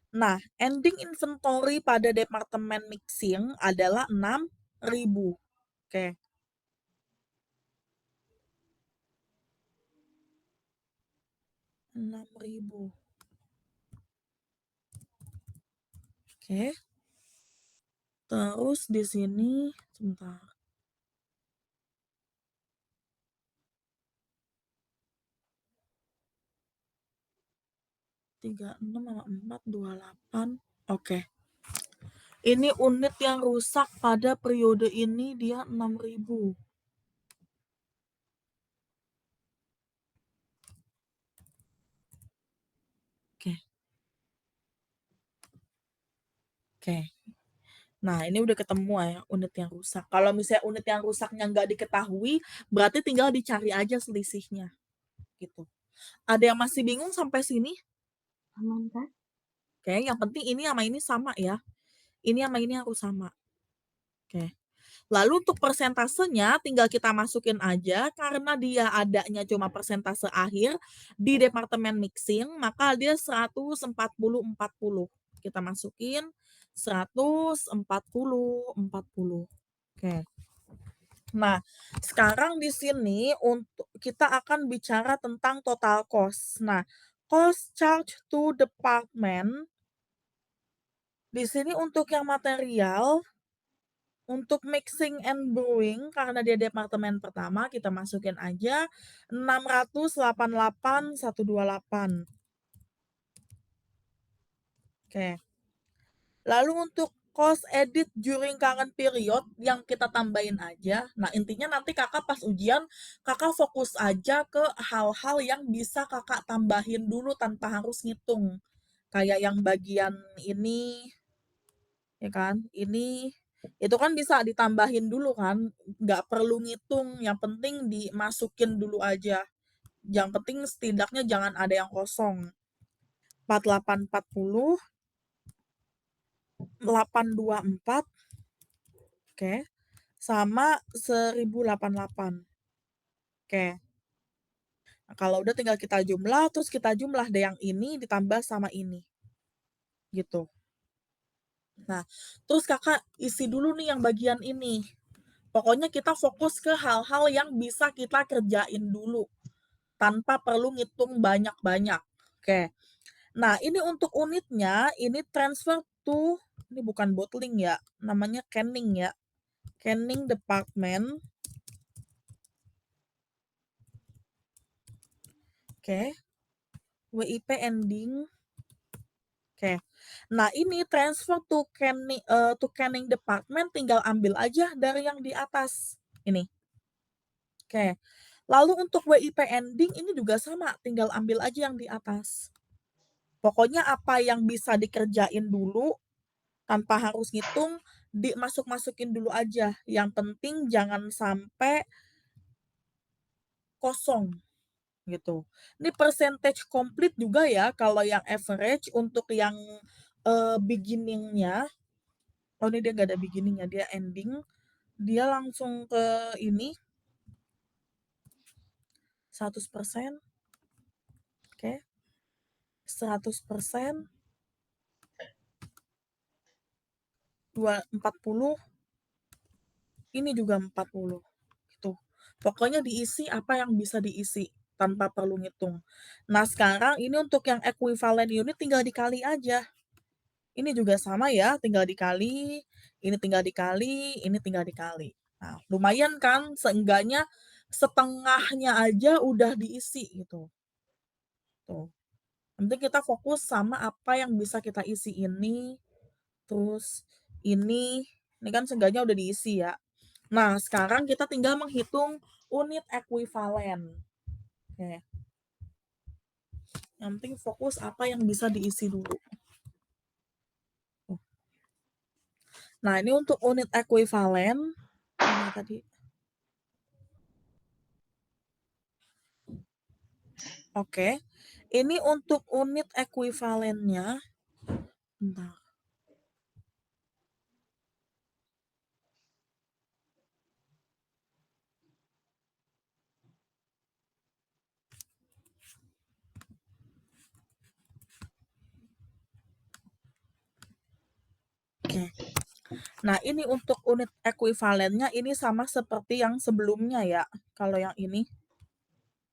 Nah, ending inventory pada departemen mixing adalah 6.000. Oke. Rp6.000. Oke. Terus di sini sebentar. 36 sama 4, 28. Oke. Ini unit yang rusak pada periode ini dia 6.000. Oke. Oke. Nah, ini udah ketemu ya unit yang rusak. Kalau misalnya unit yang rusaknya nggak diketahui, berarti tinggal dicari aja selisihnya. Gitu. Ada yang masih bingung sampai sini? Aman kan? Oke, yang penting ini sama ini sama ya. Ini sama ini harus sama. Oke. Lalu untuk persentasenya tinggal kita masukin aja karena dia adanya cuma persentase akhir di departemen mixing, maka dia 140/40. Kita masukin 140/40. Oke. Nah, sekarang di sini untuk kita akan bicara tentang total cost. Nah, cost charge to department di sini untuk yang material, untuk mixing and brewing karena dia departemen pertama kita masukin aja 688.128. Oke. Lalu untuk cost edit during current period yang kita tambahin aja. Nah, intinya nanti Kakak pas ujian, Kakak fokus aja ke hal-hal yang bisa Kakak tambahin dulu tanpa harus ngitung. Kayak yang bagian ini, ya kan? Ini itu kan bisa ditambahin dulu kan, nggak perlu ngitung, yang penting dimasukin dulu aja. Yang penting setidaknya jangan ada yang kosong. 4840, 824, oke, sama 1088. Oke. Nah, kalau udah tinggal kita jumlah, terus kita jumlah deh yang ini ditambah sama ini. Gitu. Nah, terus Kakak isi dulu nih yang bagian ini. Pokoknya kita fokus ke hal-hal yang bisa kita kerjain dulu. Tanpa perlu ngitung banyak-banyak. Oke. Nah, ini untuk unitnya, ini transfer to, ini bukan bottling ya, namanya canning ya. Canning department. Oke. WIP ending. Oke. Nah, ini transfer to canning department tinggal ambil aja dari yang di atas. Ini. Oke. Lalu untuk WIP ending ini juga sama, tinggal ambil aja yang di atas. Pokoknya apa yang bisa dikerjain dulu, tanpa harus ngitung, dimasuk-masukin dulu aja, yang penting jangan sampai kosong, gitu. Ini percentage complete juga ya, kalau yang average untuk yang, beginning-nya oh ini dia nggak ada beginning-nya, dia ending, dia langsung ke ini 100%, oke, 100%, 40, ini juga 40, gitu. Pokoknya diisi apa yang bisa diisi, tanpa perlu ngitung. Nah sekarang ini untuk yang equivalent unit tinggal dikali aja. Ini juga sama ya, tinggal dikali, ini tinggal dikali, ini tinggal dikali. Nah, lumayan kan, seenggaknya setengahnya aja udah diisi gitu, tuh. Yang penting kita fokus sama apa yang bisa kita isi ini, terus ini kan seenggaknya udah diisi ya. Nah, sekarang kita tinggal menghitung unit ekuivalen. Oke. Yang penting fokus apa yang bisa diisi dulu. Nah, ini untuk unit ekuivalen, mana tadi? Oke, ini untuk unit ekuivalennya, bentar. Oke. Nah, ini untuk unit ekuivalennya ini sama seperti yang sebelumnya ya. Kalau yang ini,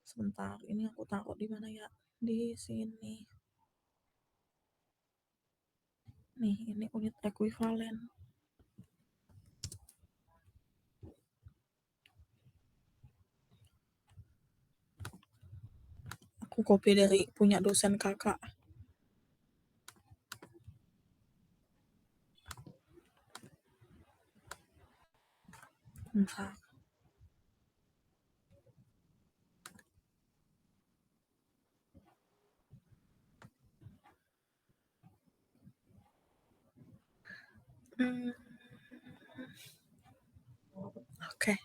sebentar, ini aku taruh di mana ya? Di sini. Nih, ini unit ekuivalen. Aku copy dari punya dosen kakak. Bentar. Oke.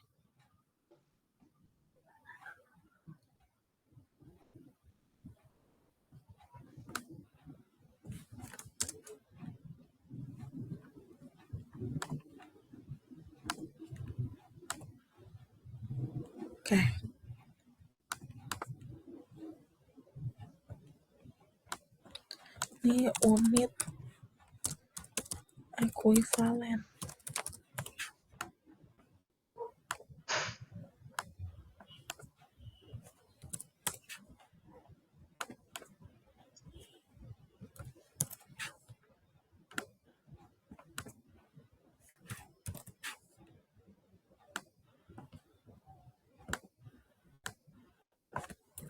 Oke. Ini unit ekuivalen.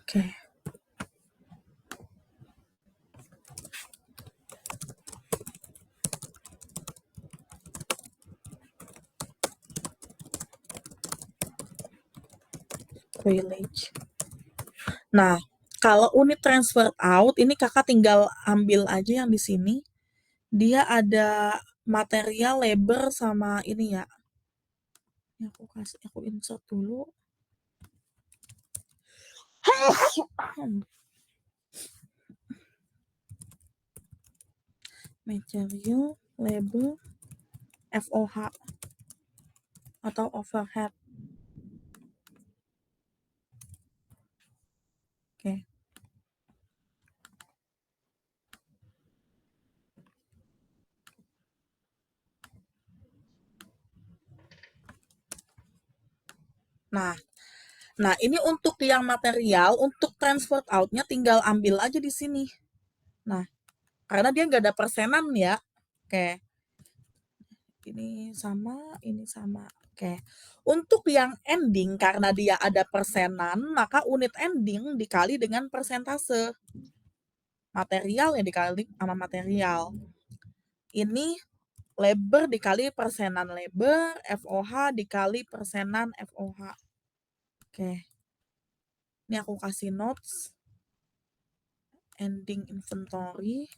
Oke. Spoilage. Nah, kalau unit transfer out ini Kakak tinggal ambil aja yang di sini. Dia ada material, labor, sama ini ya. Ini aku insert dulu. Material, labor, FOH atau overhead. Oke. Nah, ini untuk yang material, untuk transfer out-nya tinggal ambil aja di sini. Nah, karena dia nggak ada persenan ya. Oke. Ini sama, ini sama. Oke. Untuk yang ending, karena dia ada persenan, maka unit ending dikali dengan persentase. Material yang dikali sama material. Ini labor dikali persenan labor, FOH dikali persenan FOH. Oke. Ini aku kasih notes, ending inventory.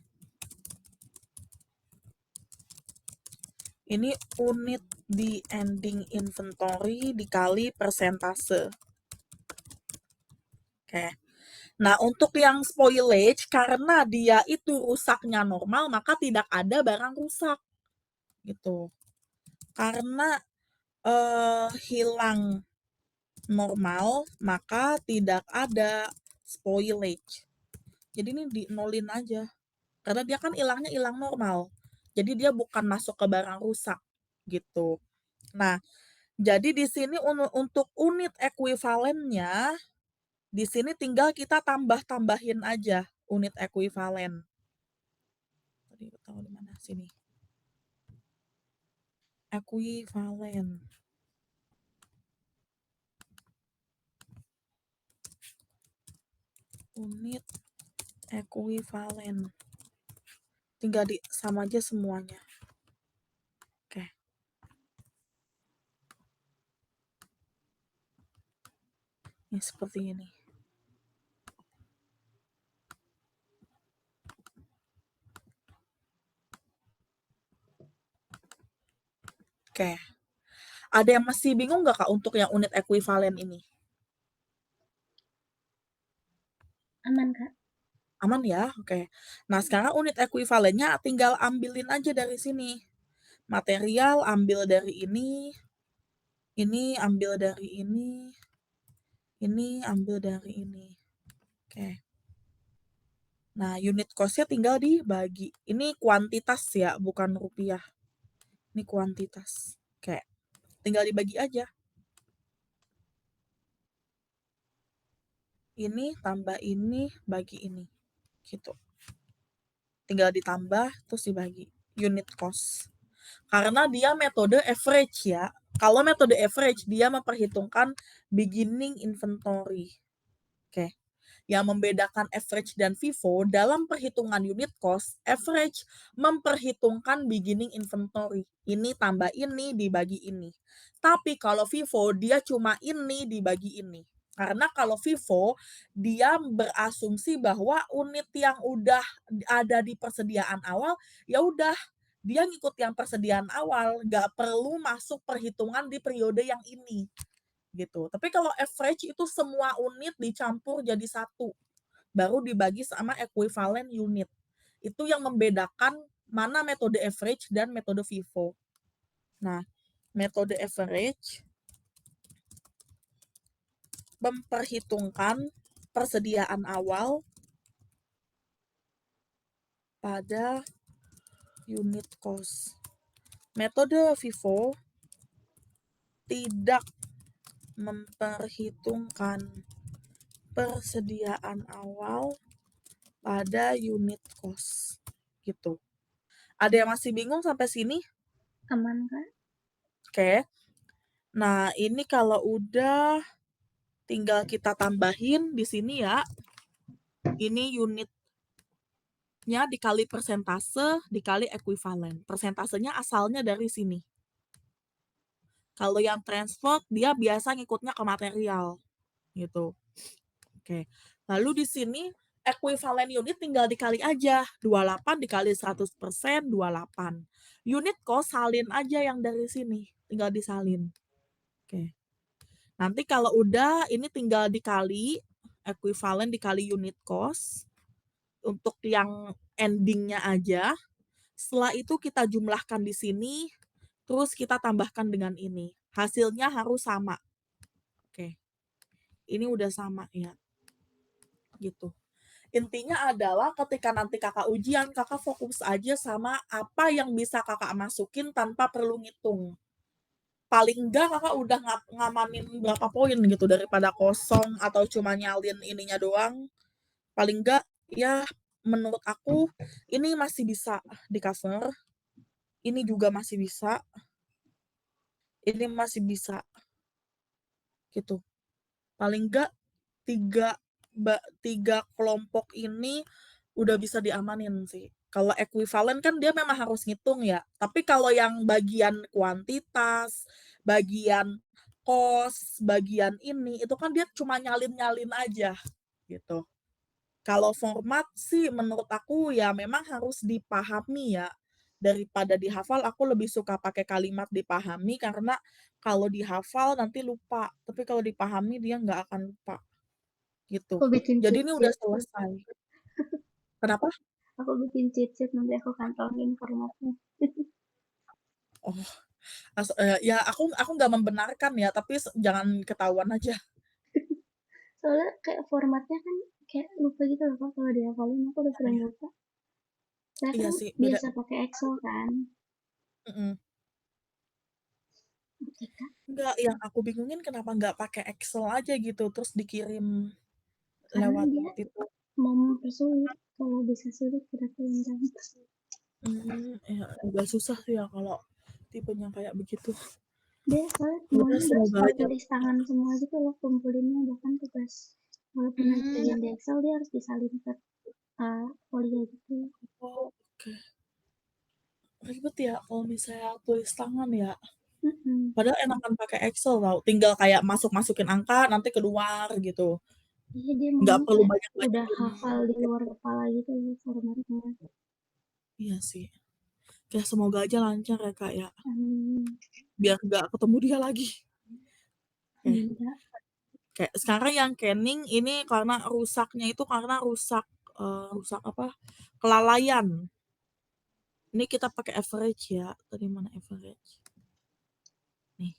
Ini unit di ending inventory dikali persentase. Oke. Nah, untuk yang spoilage, karena dia itu rusaknya normal, maka tidak ada barang rusak. Gitu. Karena hilang normal, maka tidak ada spoilage. Jadi ini di-nolin aja. Karena dia kan hilangnya hilang normal. Jadi dia bukan masuk ke barang rusak gitu. Nah, jadi di sini untuk unit ekuivalennya, di sini tinggal kita tambah-tambahin aja unit ekuivalen. Tadi tahu di mana sini? Ekuivalen. Unit ekuivalen. Tinggal sama aja semuanya. Oke. Ini seperti ini. Oke. Ada yang masih bingung nggak Kak untuk yang unit ekuivalen ini? Aman, Kak. Aman ya? Oke. Nah, sekarang unit ekuivalennya tinggal ambilin aja dari sini. Material ambil dari ini ambil dari ini ambil dari ini. Oke. Nah, unit cost-nya tinggal dibagi. Ini kuantitas ya, bukan rupiah. Ini kuantitas. Oke. Tinggal dibagi aja. Ini tambah ini bagi ini. Gitu. Tinggal ditambah terus dibagi. Unit cost. Karena dia metode average ya. Kalau metode average dia memperhitungkan beginning inventory. Oke. Yang membedakan average dan FIFO dalam perhitungan unit cost, average memperhitungkan beginning inventory. Ini tambah ini dibagi ini. Tapi kalau FIFO dia cuma ini dibagi ini. Karena kalau FIFO dia berasumsi bahwa unit yang udah ada di persediaan awal ya udah dia ngikut yang persediaan awal, nggak perlu masuk perhitungan di periode yang ini gitu. Tapi kalau average itu semua unit dicampur jadi satu, baru dibagi sama equivalent unit. Itu yang membedakan mana metode average dan metode FIFO. Nah, metode average memperhitungkan persediaan awal pada unit cost. Metode FIFO tidak memperhitungkan persediaan awal pada unit cost. Gitu. Ada yang masih bingung sampai sini? Aman, Kak. Oke. Nah, ini kalau udah tinggal kita tambahin di sini ya. Ini unitnya dikali persentase dikali ekuivalen. Persentasenya asalnya dari sini. Kalau yang transport dia biasa ngikutnya ke material gitu. Oke. Lalu di sini ekuivalen unit tinggal dikali aja. 28 dikali 100% 28. Unit cost salin aja yang dari sini. Tinggal disalin. Oke. Nanti kalau udah ini tinggal dikali ekuivalen dikali unit cost untuk yang endingnya aja. Setelah itu kita jumlahkan di sini, terus kita tambahkan dengan ini. Hasilnya harus sama. Oke. Ini udah sama ya. Gitu. Intinya adalah ketika nanti kakak ujian, kakak fokus aja sama apa yang bisa kakak masukin tanpa perlu ngitung. Paling enggak kakak udah ngamanin berapa poin gitu daripada kosong atau cuma nyalin ininya doang. Paling enggak ya menurut aku ini masih bisa di cover. Ini juga masih bisa. Ini masih bisa. Gitu. Paling enggak tiga kelompok ini udah bisa diamanin sih. Kalau ekuivalen kan dia memang harus ngitung ya. Tapi kalau yang bagian kuantitas, bagian kos, bagian ini, itu kan dia cuma nyalin-nyalin aja, gitu. Kalau format sih menurut aku ya memang harus dipahami ya, daripada dihafal aku lebih suka pakai kalimat dipahami karena kalau dihafal nanti lupa, tapi kalau dipahami dia nggak akan lupa, gitu. Aku bikin Jadi cheat ini udah sheet. selesai. Kenapa? Aku bikin cheat sheet nanti aku kantongin formatnya. Oh, ya aku nggak membenarkan ya, tapi jangan ketahuan aja. Soalnya kayak formatnya kan kayak lupa gitu loh Kak, kalau dihafalin aku udah sering Iya lupa. Saya iya kan sih, beda. biasa pakai Excel kan. Mhm. Oke Kak, Enggak, yang aku bingungin kenapa nggak pakai Excel aja gitu, terus dikirim karena lewat dia itu. mau mempersulit. Kalau bisa sulit berarti yang gampang. Ya agak susah sih ya kalau tipenya kayak begitu. Dia soalnya Ya udah semuanya semoga aja ditulis lancar. tangan semua gitu loh kumpulinnya, bahkan tugas walaupun nanti Mmm, bagian di Excel dia harus disalin ke folio gitu. oh, oke. Ribet ya kalau misalnya tulis tangan ya. Mhm. Padahal enakan pakai Excel tau, tinggal kayak masuk-masukin angka nanti keluar gitu. Iya dia Nggak maunya perlu kayak udah banyak-banyakin hafal di luar kepala gitu loh formatnya. iya sih. Ya semoga aja lancar ya, Kak, ya, Amin. biar nggak ketemu dia lagi. Oke. Amin Kak. Kayak sekarang yang Canning ini karena rusaknya itu karena rusak, rusak apa, kelalaian. Ini kita pakai average ya, tadi mana average? Nih,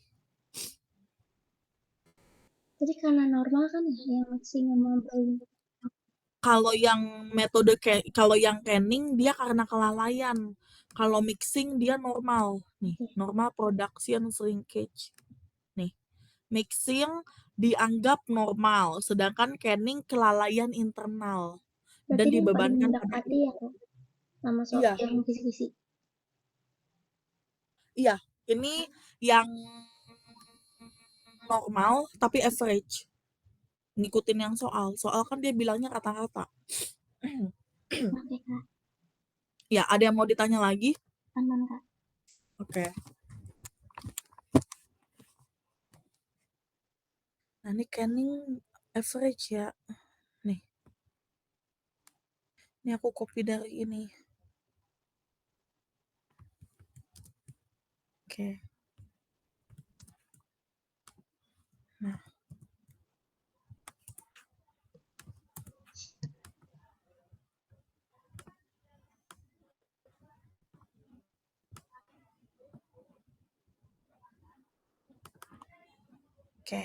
Jadi karena normal kan ya yang mixing sama brewing. kalau yang canning dia karena kelalaian, kalau mixing dia normal. Nih, Oke. normal production shrinkage. Nih, mixing dianggap normal, sedangkan canning kelalaian internal Berarti dan ini yang paling dibebankan pada mendekati ya input. Kak sama soal Iya yang kisi-kisi. iya, ini yang normal tapi average, ngikutin yang soal. Soal kan dia bilangnya rata-rata. Oke Kak, Ya, ada yang mau ditanya lagi? aman Kak. Oke. Nah, ini canning average ya. Nih, ini aku copy dari ini. Oke. Nah, oke.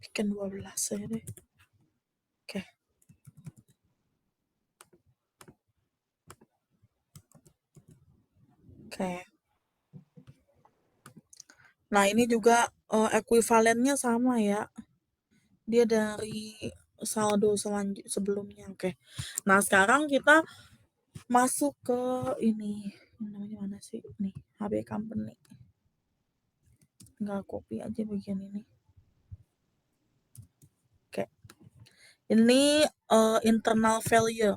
Bikin 12 aja deh. Oke. Oke. Nah, ini juga ekuivalennya sama ya. Dia dari saldo sebelumnya. Oke. Nah, sekarang kita masuk ke ini. Ini namanya mana sih? Nih, HB Company. Tinggal copy aja bagian ini. Oke. Ini internal value.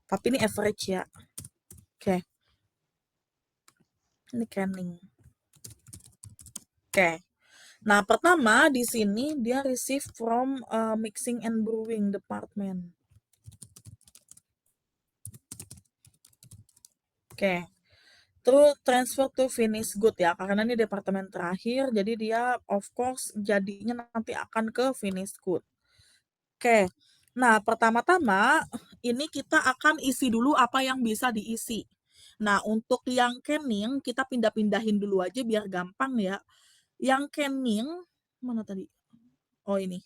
Tapi ini average ya. Oke. Ini canning. Oke. Nah, pertama di sini dia receive from mixing and brewing department. Oke. Terus transfer to finish good ya, karena ini departemen terakhir, jadi dia of course jadinya nanti akan ke finish good. Oke. Nah, pertama-tama ini kita akan isi dulu apa yang bisa diisi. Nah, untuk yang canning kita pindah-pindahin dulu aja biar gampang ya. Yang canning mana tadi? Oh, ini.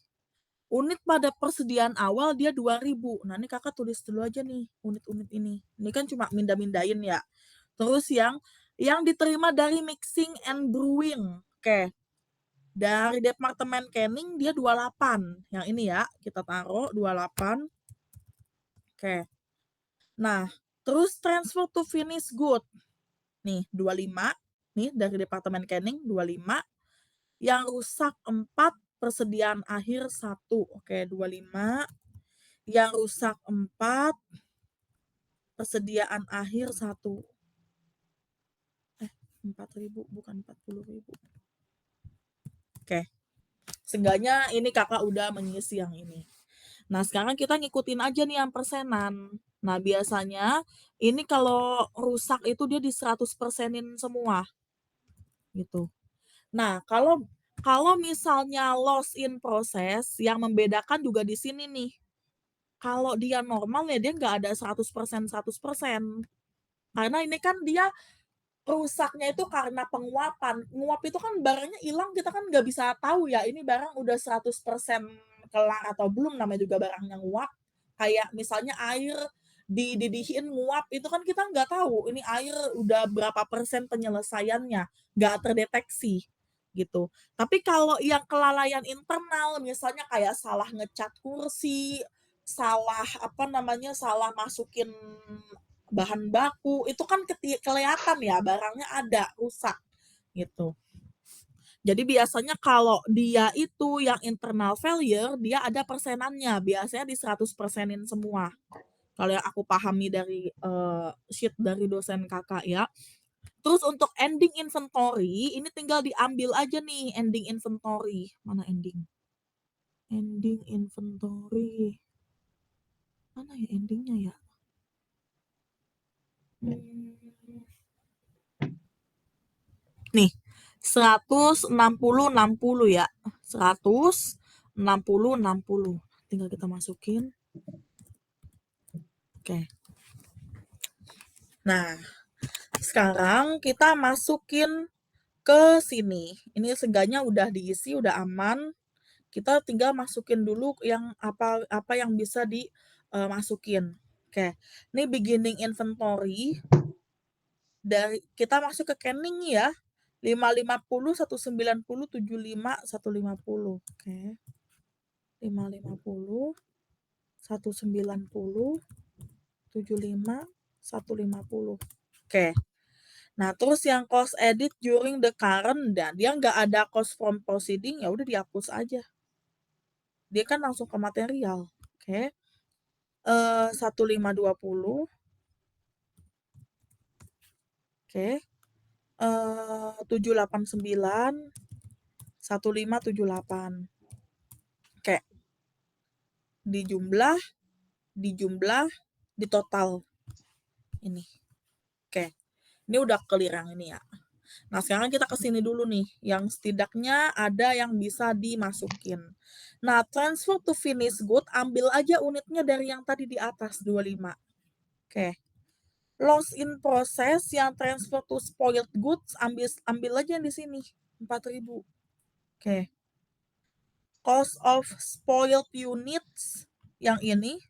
Unit pada persediaan awal dia 2.000. Nah, ini Kakak tulis dulu aja nih unit-unit ini. Ini kan cuma mindah-mindahin ya. Terus yang diterima dari mixing and brewing. Oke. Dari departemen canning dia 28. Yang ini ya, kita taruh 28. Oke. Nah, terus transfer to finish good. Nih, 25. Nih dari departemen canning 25. Yang rusak 4, persediaan akhir 1, oke 25, yang rusak 4, persediaan akhir 1. 4.000 bukan 40.000. Oke, seenggaknya ini Kakak udah mengisi yang ini. Nah, sekarang kita ngikutin aja nih yang persenan. Nah, biasanya ini kalau rusak itu dia di 100%-in semua, gitu. Nah, kalau kalau misalnya loss in process, yang membedakan juga di sini nih. Kalau dia normal ya dia nggak ada 100% 100%. Karena ini kan dia rusaknya itu karena penguapan. Nguap itu kan barangnya hilang, kita kan nggak bisa tahu ya ini barang udah 100% kelar atau belum, namanya juga barangnya nguap. Kayak misalnya air dididihin nguap, itu kan kita nggak tahu ini air udah berapa persen penyelesaiannya, nggak terdeteksi, gitu. Tapi kalau yang kelalaian internal, misalnya kayak salah ngecat kursi, salah apa namanya, salah masukin bahan baku, itu kan kelihatan ya barangnya ada rusak, gitu. Jadi biasanya kalau dia itu yang internal failure, dia ada persenannya, biasanya di 100%-in semua. Kalau yang aku pahami dari, sheet dari dosen Kakak ya. Terus untuk ending inventory, ini tinggal diambil aja nih ending inventory. Mana ending? Ending inventory. Mana ya endingnya ya? Nih, 160 ya. 160. Tinggal kita masukin. Oke. Nah, sekarang kita masukin ke sini. Ini seenggaknya udah diisi, udah aman. Kita tinggal masukin dulu yang apa yang bisa dimasukin. Oke. Ini beginning inventory. Dari kita masuk ke canning ya. 550, 190, 75, 150. Oke. 550, 190, 75, 150. Oke. Nah, terus yang cost edit during the current dan dia nggak ada cost from proceeding, ya udah dihapus aja. Dia kan langsung ke material. Oke. 1520. Oke. 789, 1578. Oke. Dijumlah, di total. Ini. Oke. Ini udah clear yang ini ya. Nah, sekarang kita ke sini dulu nih, yang setidaknya ada yang bisa dimasukin. Nah, transfer to finish good, ambil aja unitnya dari yang tadi di atas, 25. Oke. Loss in process yang transfer to spoiled goods, ambil aja yang di sini, 4.000. Oke. Cost of spoiled units, yang ini.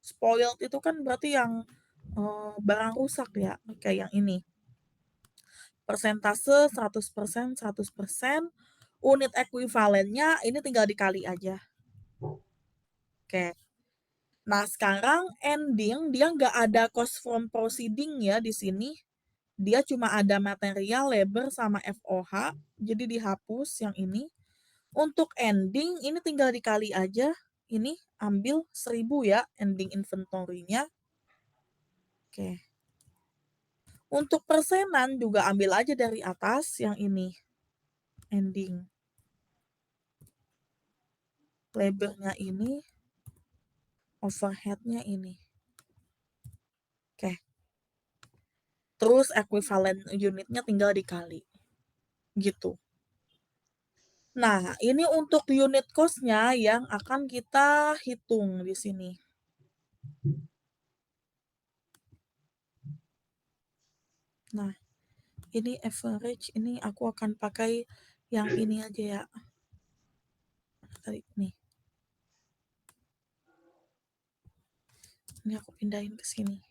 Spoiled itu kan berarti yang barang rusak ya, kayak yang ini. Persentase 100%, 100%, unit ekuivalennya ini tinggal dikali aja. Oke. Nah, sekarang ending dia nggak ada cost from proceeding ya di sini. Dia cuma ada material, labor, sama FOH, jadi dihapus yang ini. Untuk ending ini tinggal dikali aja. Ini ambil 1.000 ya ending inventory-nya. Oke. Untuk persenan juga ambil aja dari atas yang ini. Ending. Labor-nya ini, overhead-nya ini. Oke. Terus equivalent unitnya tinggal dikali. Gitu. Nah, ini untuk unit cost-nya yang akan kita hitung di sini. Nah, ini average, ini aku akan pakai yang ini aja ya. Tadi nih. Ini aku pindahin ke sini.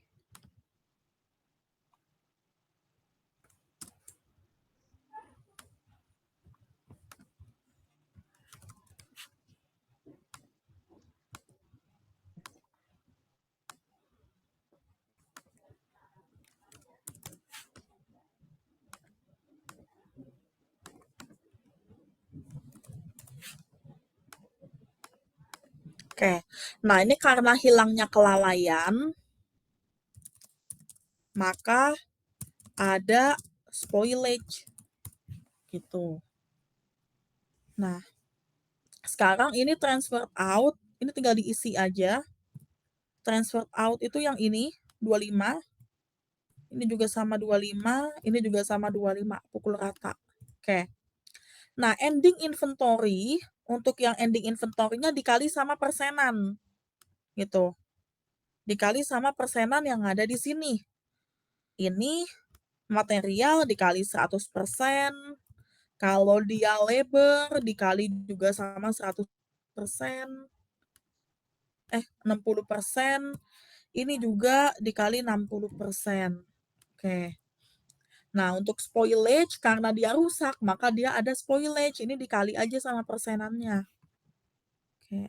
Oke. Nah, ini karena hilangnya kelalaian, maka ada spoilage gitu. Nah, sekarang ini transfer out, ini tinggal diisi aja. Transfer out itu yang ini 25, ini juga sama 25, ini juga sama 25, pukul rata. Oke. Nah, ending inventory, untuk yang ending inventory-nya dikali sama persenan. Gitu. Dikali sama persenan yang ada di sini. Ini material dikali 100%, kalau dia labor dikali juga sama 100%, 60%, ini juga dikali 60%. Oke. Nah, untuk spoilage karena dia rusak, maka dia ada spoilage, ini dikali aja sama persenannya. Oke.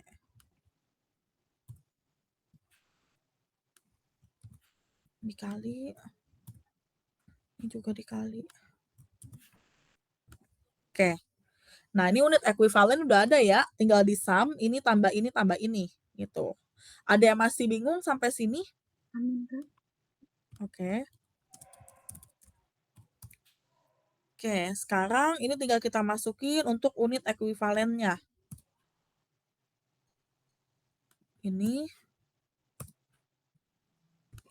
Dikali, ini juga dikali. Oke. Nah, ini unit ekuivalen udah ada ya, tinggal di sum, ini tambah ini, gitu. Ada yang masih bingung sampai sini? Amin, Kak. Oke. Oke, sekarang ini tinggal kita masukin untuk unit ekuivalennya. Ini,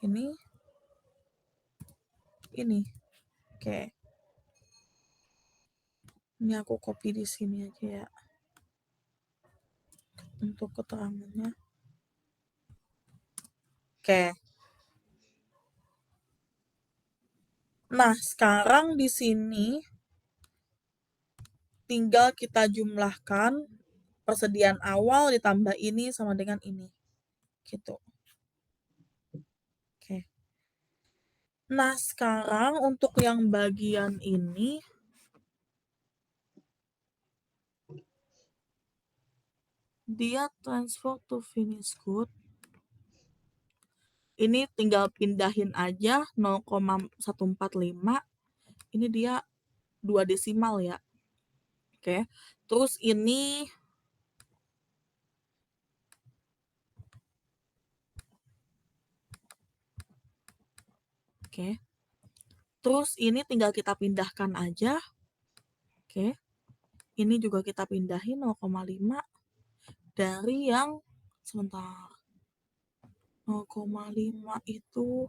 ini. Oke. Ini aku copy di sini aja ya. Untuk keterangannya. Oke. Nah, sekarang di sini tinggal kita jumlahkan persediaan awal ditambah ini sama dengan ini. Gitu. Oke. Nah, sekarang untuk yang bagian ini dia transfer to finish good. Ini tinggal pindahin aja 0,145. Ini dia 2 desimal ya. Oke. Terus ini oke. Terus ini tinggal kita pindahkan aja. Oke. Ini juga kita pindahin 0,5 dari yang sebentar. 0,5 itu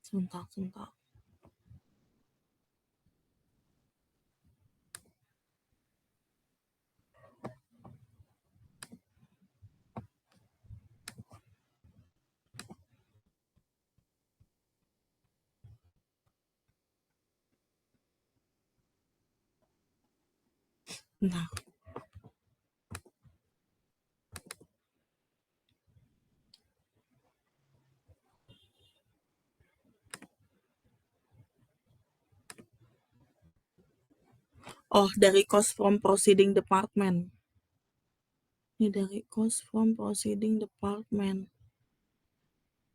sebentar. Nah, oh dari cost from proceeding department. Ini dari cost from proceeding department.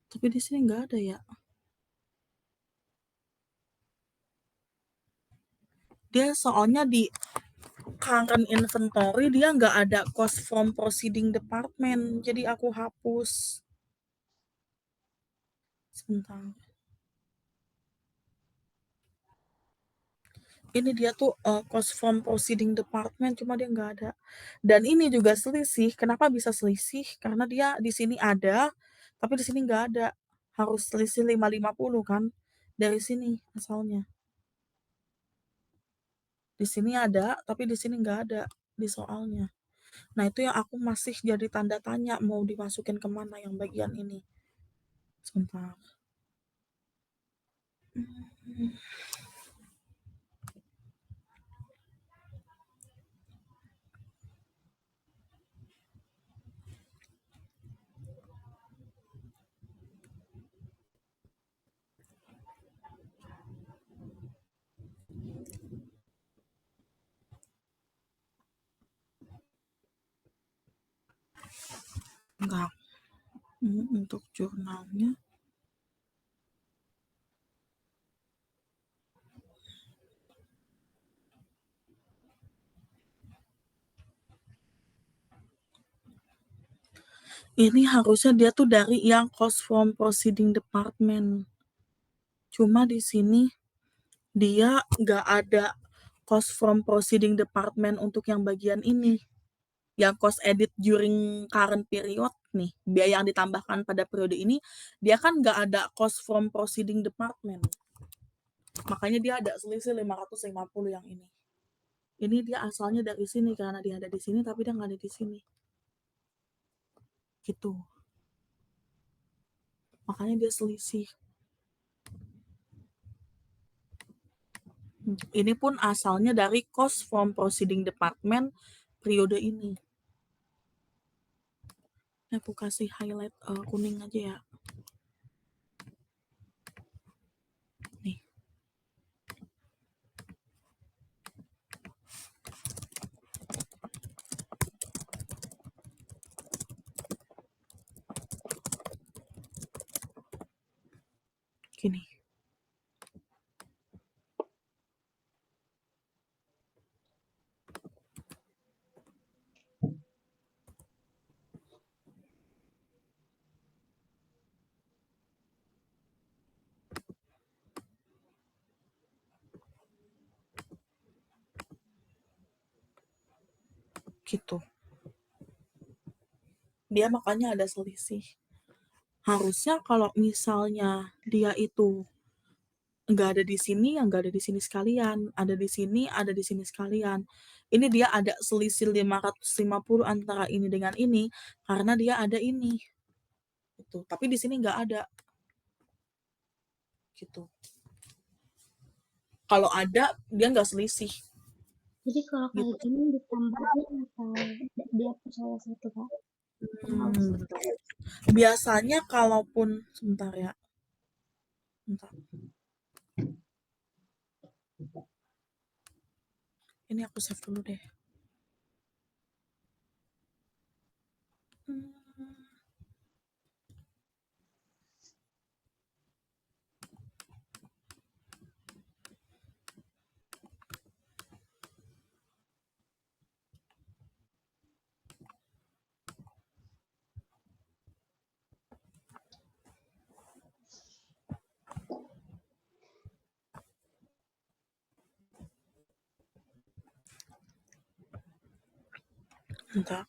Tapi di sini nggak ada ya. Dia soalnya di current inventory dia nggak ada cost from proceeding department. Jadi aku hapus. Sebentar. Ini dia tuh cost from proceeding department, cuma dia nggak ada. Dan ini juga selisih. Kenapa bisa selisih? Karena dia di sini ada, tapi di sini nggak ada. Harus selisih 550 kan? Dari sini asalnya. Di sini ada, tapi di sini nggak ada di soalnya. Nah, itu yang aku masih jadi tanda tanya mau dimasukin kemana yang bagian ini. Sebentar. Enggak. Untuk jurnalnya. Ini harusnya dia tuh dari yang cost from proceeding department. Cuma di sini dia nggak ada cost from proceeding department untuk yang bagian ini. Yang cost edit during current period nih, biaya yang ditambahkan pada periode ini, dia kan nggak ada cost from proceeding department. Makanya dia ada selisih 550 yang ini. Ini dia asalnya dari sini karena dia ada di sini tapi dia nggak ada di sini. Gitu. Makanya dia selisih. Ini pun asalnya dari cost from proceeding department periode ini. Aku kasih highlight kuning aja ya. Nih. Gini. Gitu. Dia makanya ada selisih. Harusnya kalau misalnya dia itu nggak ada di sini, yang nggak ada di sini sekalian. Ada di sini, ada di sini sekalian. Ini dia ada selisih 550 antara ini dengan ini, karena dia ada ini. Gitu. Tapi di sini nggak ada. Gitu. Kalau ada, dia nggak selisih. Jadi kalau kayak Gitu. gini ditambahin atau dihapus salah satu, Kak? Bentar. Biasanya kalaupun, sebentar ya. Bentar. Ini aku save dulu deh. Bentar.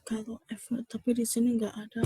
Kalau F, tapi di sini nggak ada.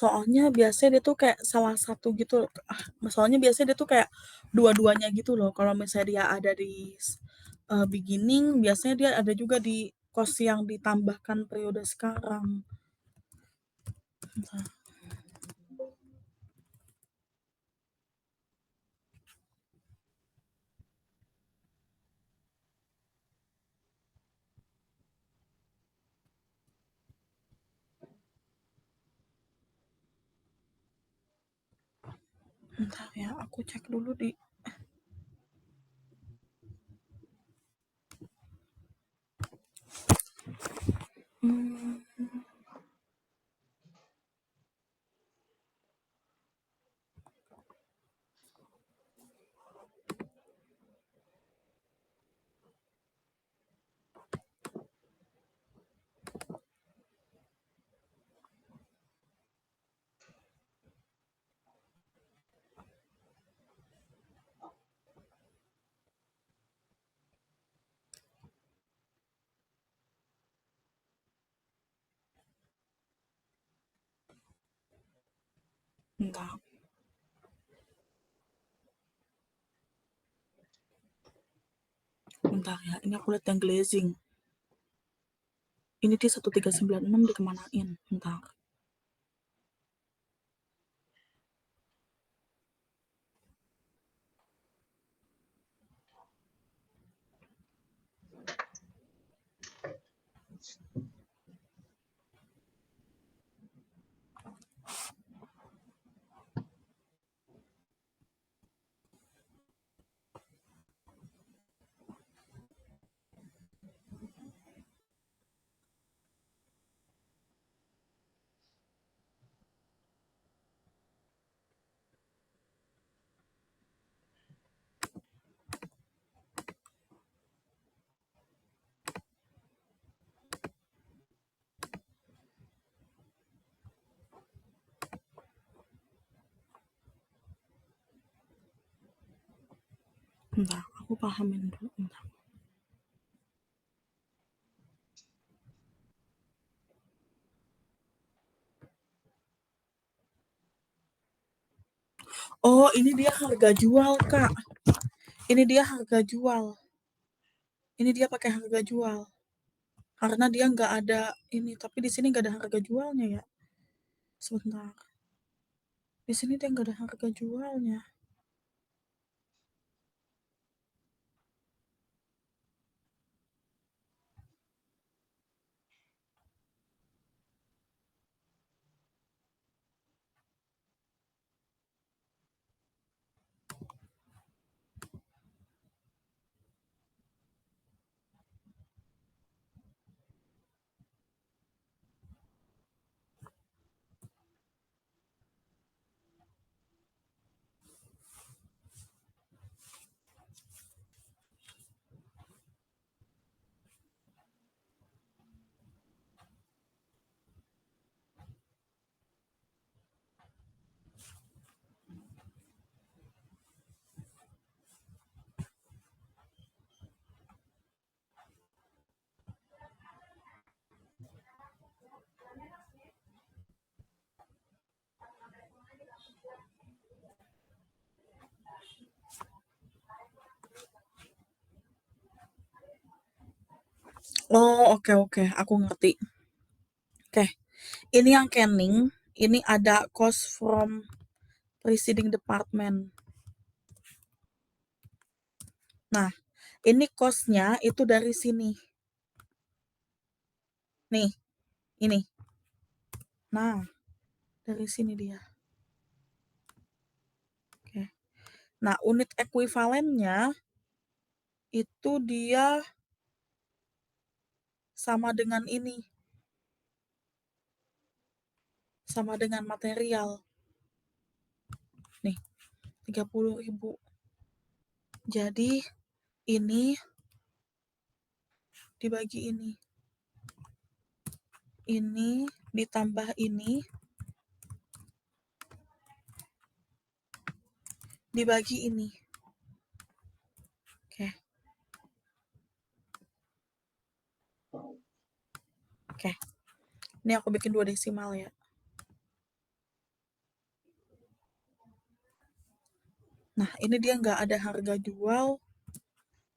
Soalnya biasanya dia tuh kayak salah satu gitu, soalnya biasanya dia tuh kayak dua-duanya gitu loh. Kalau misalnya dia ada di beginning, biasanya dia ada juga di cost yang ditambahkan periode sekarang. Bentar. Bentar ya, aku cek dulu di hmm, bentar. Bentar ya, ini aku lihat yang glazing. Ini di 1396 dikemanain? Bentar. Bentar, aku pahamin dulu. Bentar. Oh, ini dia harga jual, Kak. Ini dia harga jual. Ini dia pakai harga jual. Karena dia nggak ada ini, tapi di sini nggak ada harga jualnya ya. Sebentar. Di sini dia nggak ada harga jualnya. Oh, oke oke, aku ngerti. Oke. Ini yang Canning, ini ada cost from preceding department. Nah, ini cost-nya itu dari sini. Nih, ini. Nah, dari sini dia. Oke. Nah, unit ekuivalennya itu dia sama dengan ini. Sama dengan material. Nih, 30.000. Jadi ini dibagi ini. Ini ditambah ini dibagi ini. Oke. Oke. Ini aku bikin 2 desimal ya. Nah, ini dia nggak ada harga jual.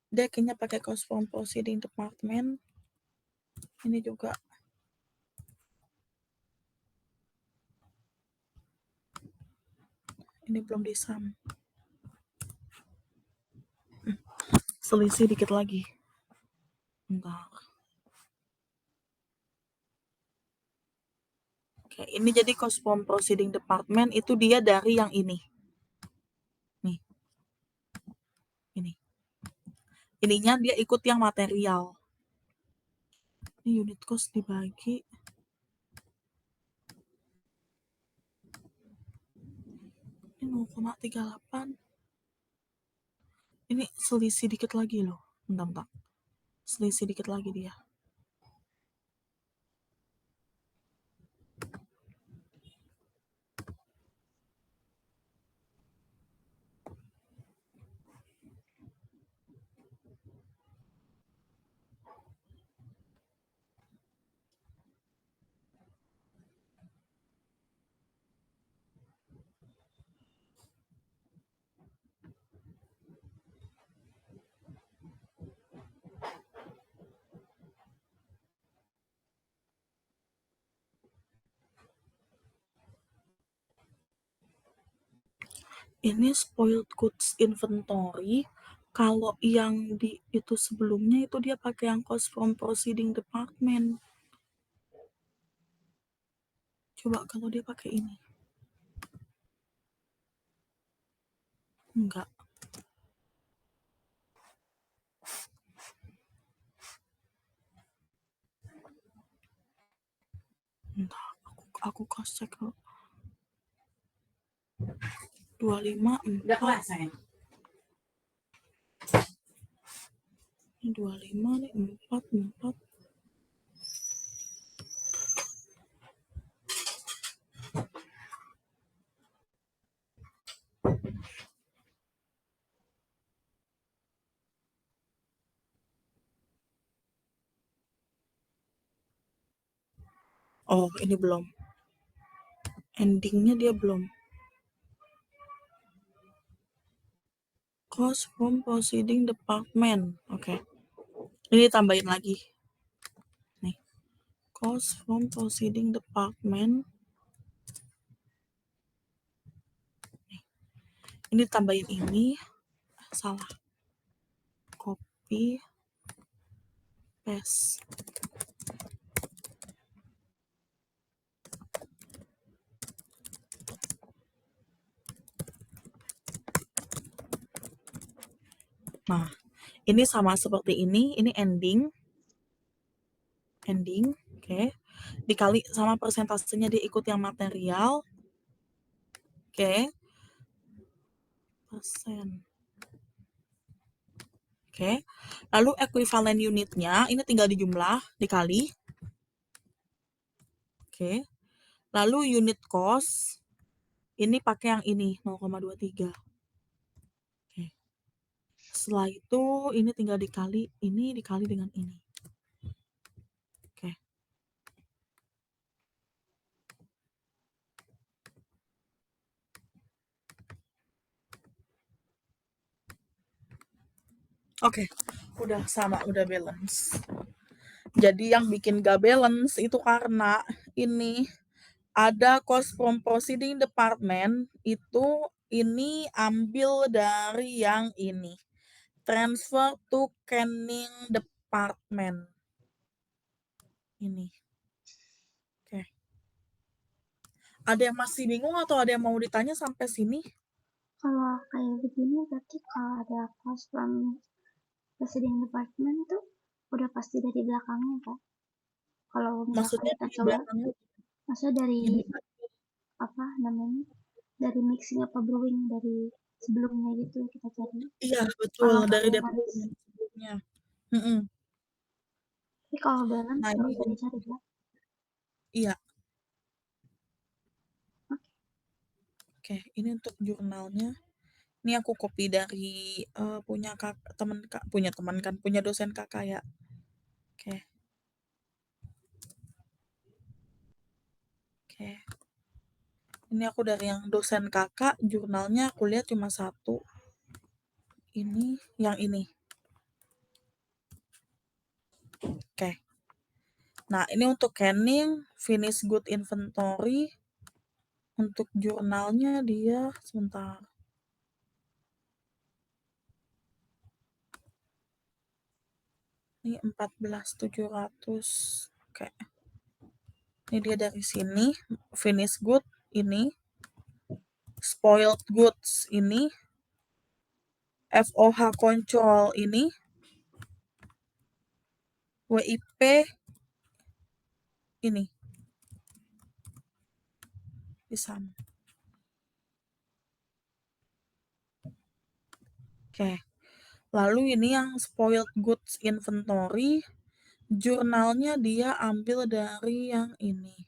Dia kayaknya pakai cost from proceeding department. Ini juga. Ini belum disam. Selisih dikit lagi. Bentar. Oke, ini jadi cost from proceeding department itu dia dari yang ini. Nih. Ini. Ininya dia ikut yang material. Ini unit cost dibagi. Ini 0,38. Ini selisih dikit lagi loh. Bentar. Selisih dikit lagi dia. Ini spoiled goods inventory. Kalau yang di itu sebelumnya itu dia pakai yang cost from proceeding department. Coba kalau dia pakai ini. Enggak. Entah, aku cross check dulu. 25,4. Ini 25 nih, 4. Oh, ini belum. Endingnya dia belum. Cost from proceeding department. Oke. Ini tambahin lagi. Nih. Cost from proceeding department. Nih. Ini tambahin ini. Salah. Copy. Paste. Nah, ini sama seperti ini ending, oke. Dikali sama persentasenya dia ikut yang material, oke. Persen. Oke. Lalu equivalent unitnya ini tinggal dijumlah, dikali. Oke. Lalu unit cost ini pakai yang ini 0,23. Oke. Setelah itu ini tinggal dikali dengan ini. Oke. Oke, udah sama, udah balance. Jadi yang bikin gak balance itu karena ini ada cost from proceeding department itu ini ambil dari yang ini. Transfer to canning department. Ini. Oke. Ada yang masih bingung atau ada yang mau ditanya sampai sini? Kalau kayak begini berarti kalau ada cost from proceeding department tuh udah pasti dari belakangnya kan? Kalau misalkan Maksudnya kita di coba, belakangnya maksudnya dari ini. apa namanya? Dari mixing apa brewing dari sebelumnya gitu kita cari. Iya, betul. Kalau nggak Dari balance, departemen sebelumnya. Mm-mm. tapi kalau balance Nah, nggak ini usah dicari kan? iya. Oke. Oke, ini untuk jurnalnya. Ini aku copy dari punya punya dosen kakak ya. Oke. Oke. Ini aku dari yang dosen kakak, jurnalnya aku lihat cuma 1. Ini, yang ini. Oke. Nah, ini untuk canning, finish good inventory. Untuk jurnalnya dia, sebentar. Ini 14.700. Oke. Ini dia dari sini, finish good ini, spoiled goods ini, FOH control ini, WIP ini. Bisa. Oke. Lalu ini yang spoiled goods inventory, jurnalnya dia ambil dari yang ini.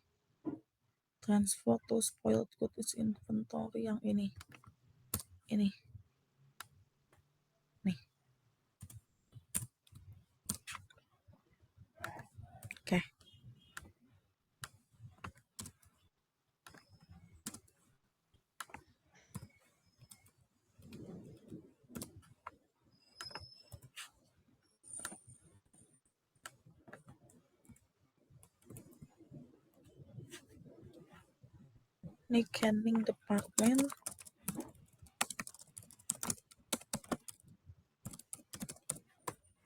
Transfer to spoiled goods inventory yang ini. Ini. Nih. Oke. Ini canning department.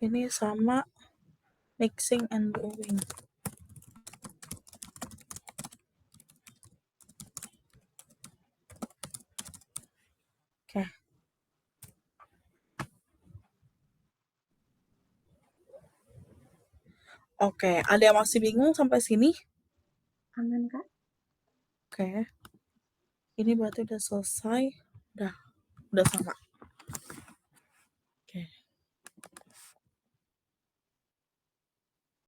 Ini sama mixing and brewing. Oke. Oke, ada yang masih bingung sampai sini? Aman, Kak? Oke. Ini berarti udah selesai. Udah sama.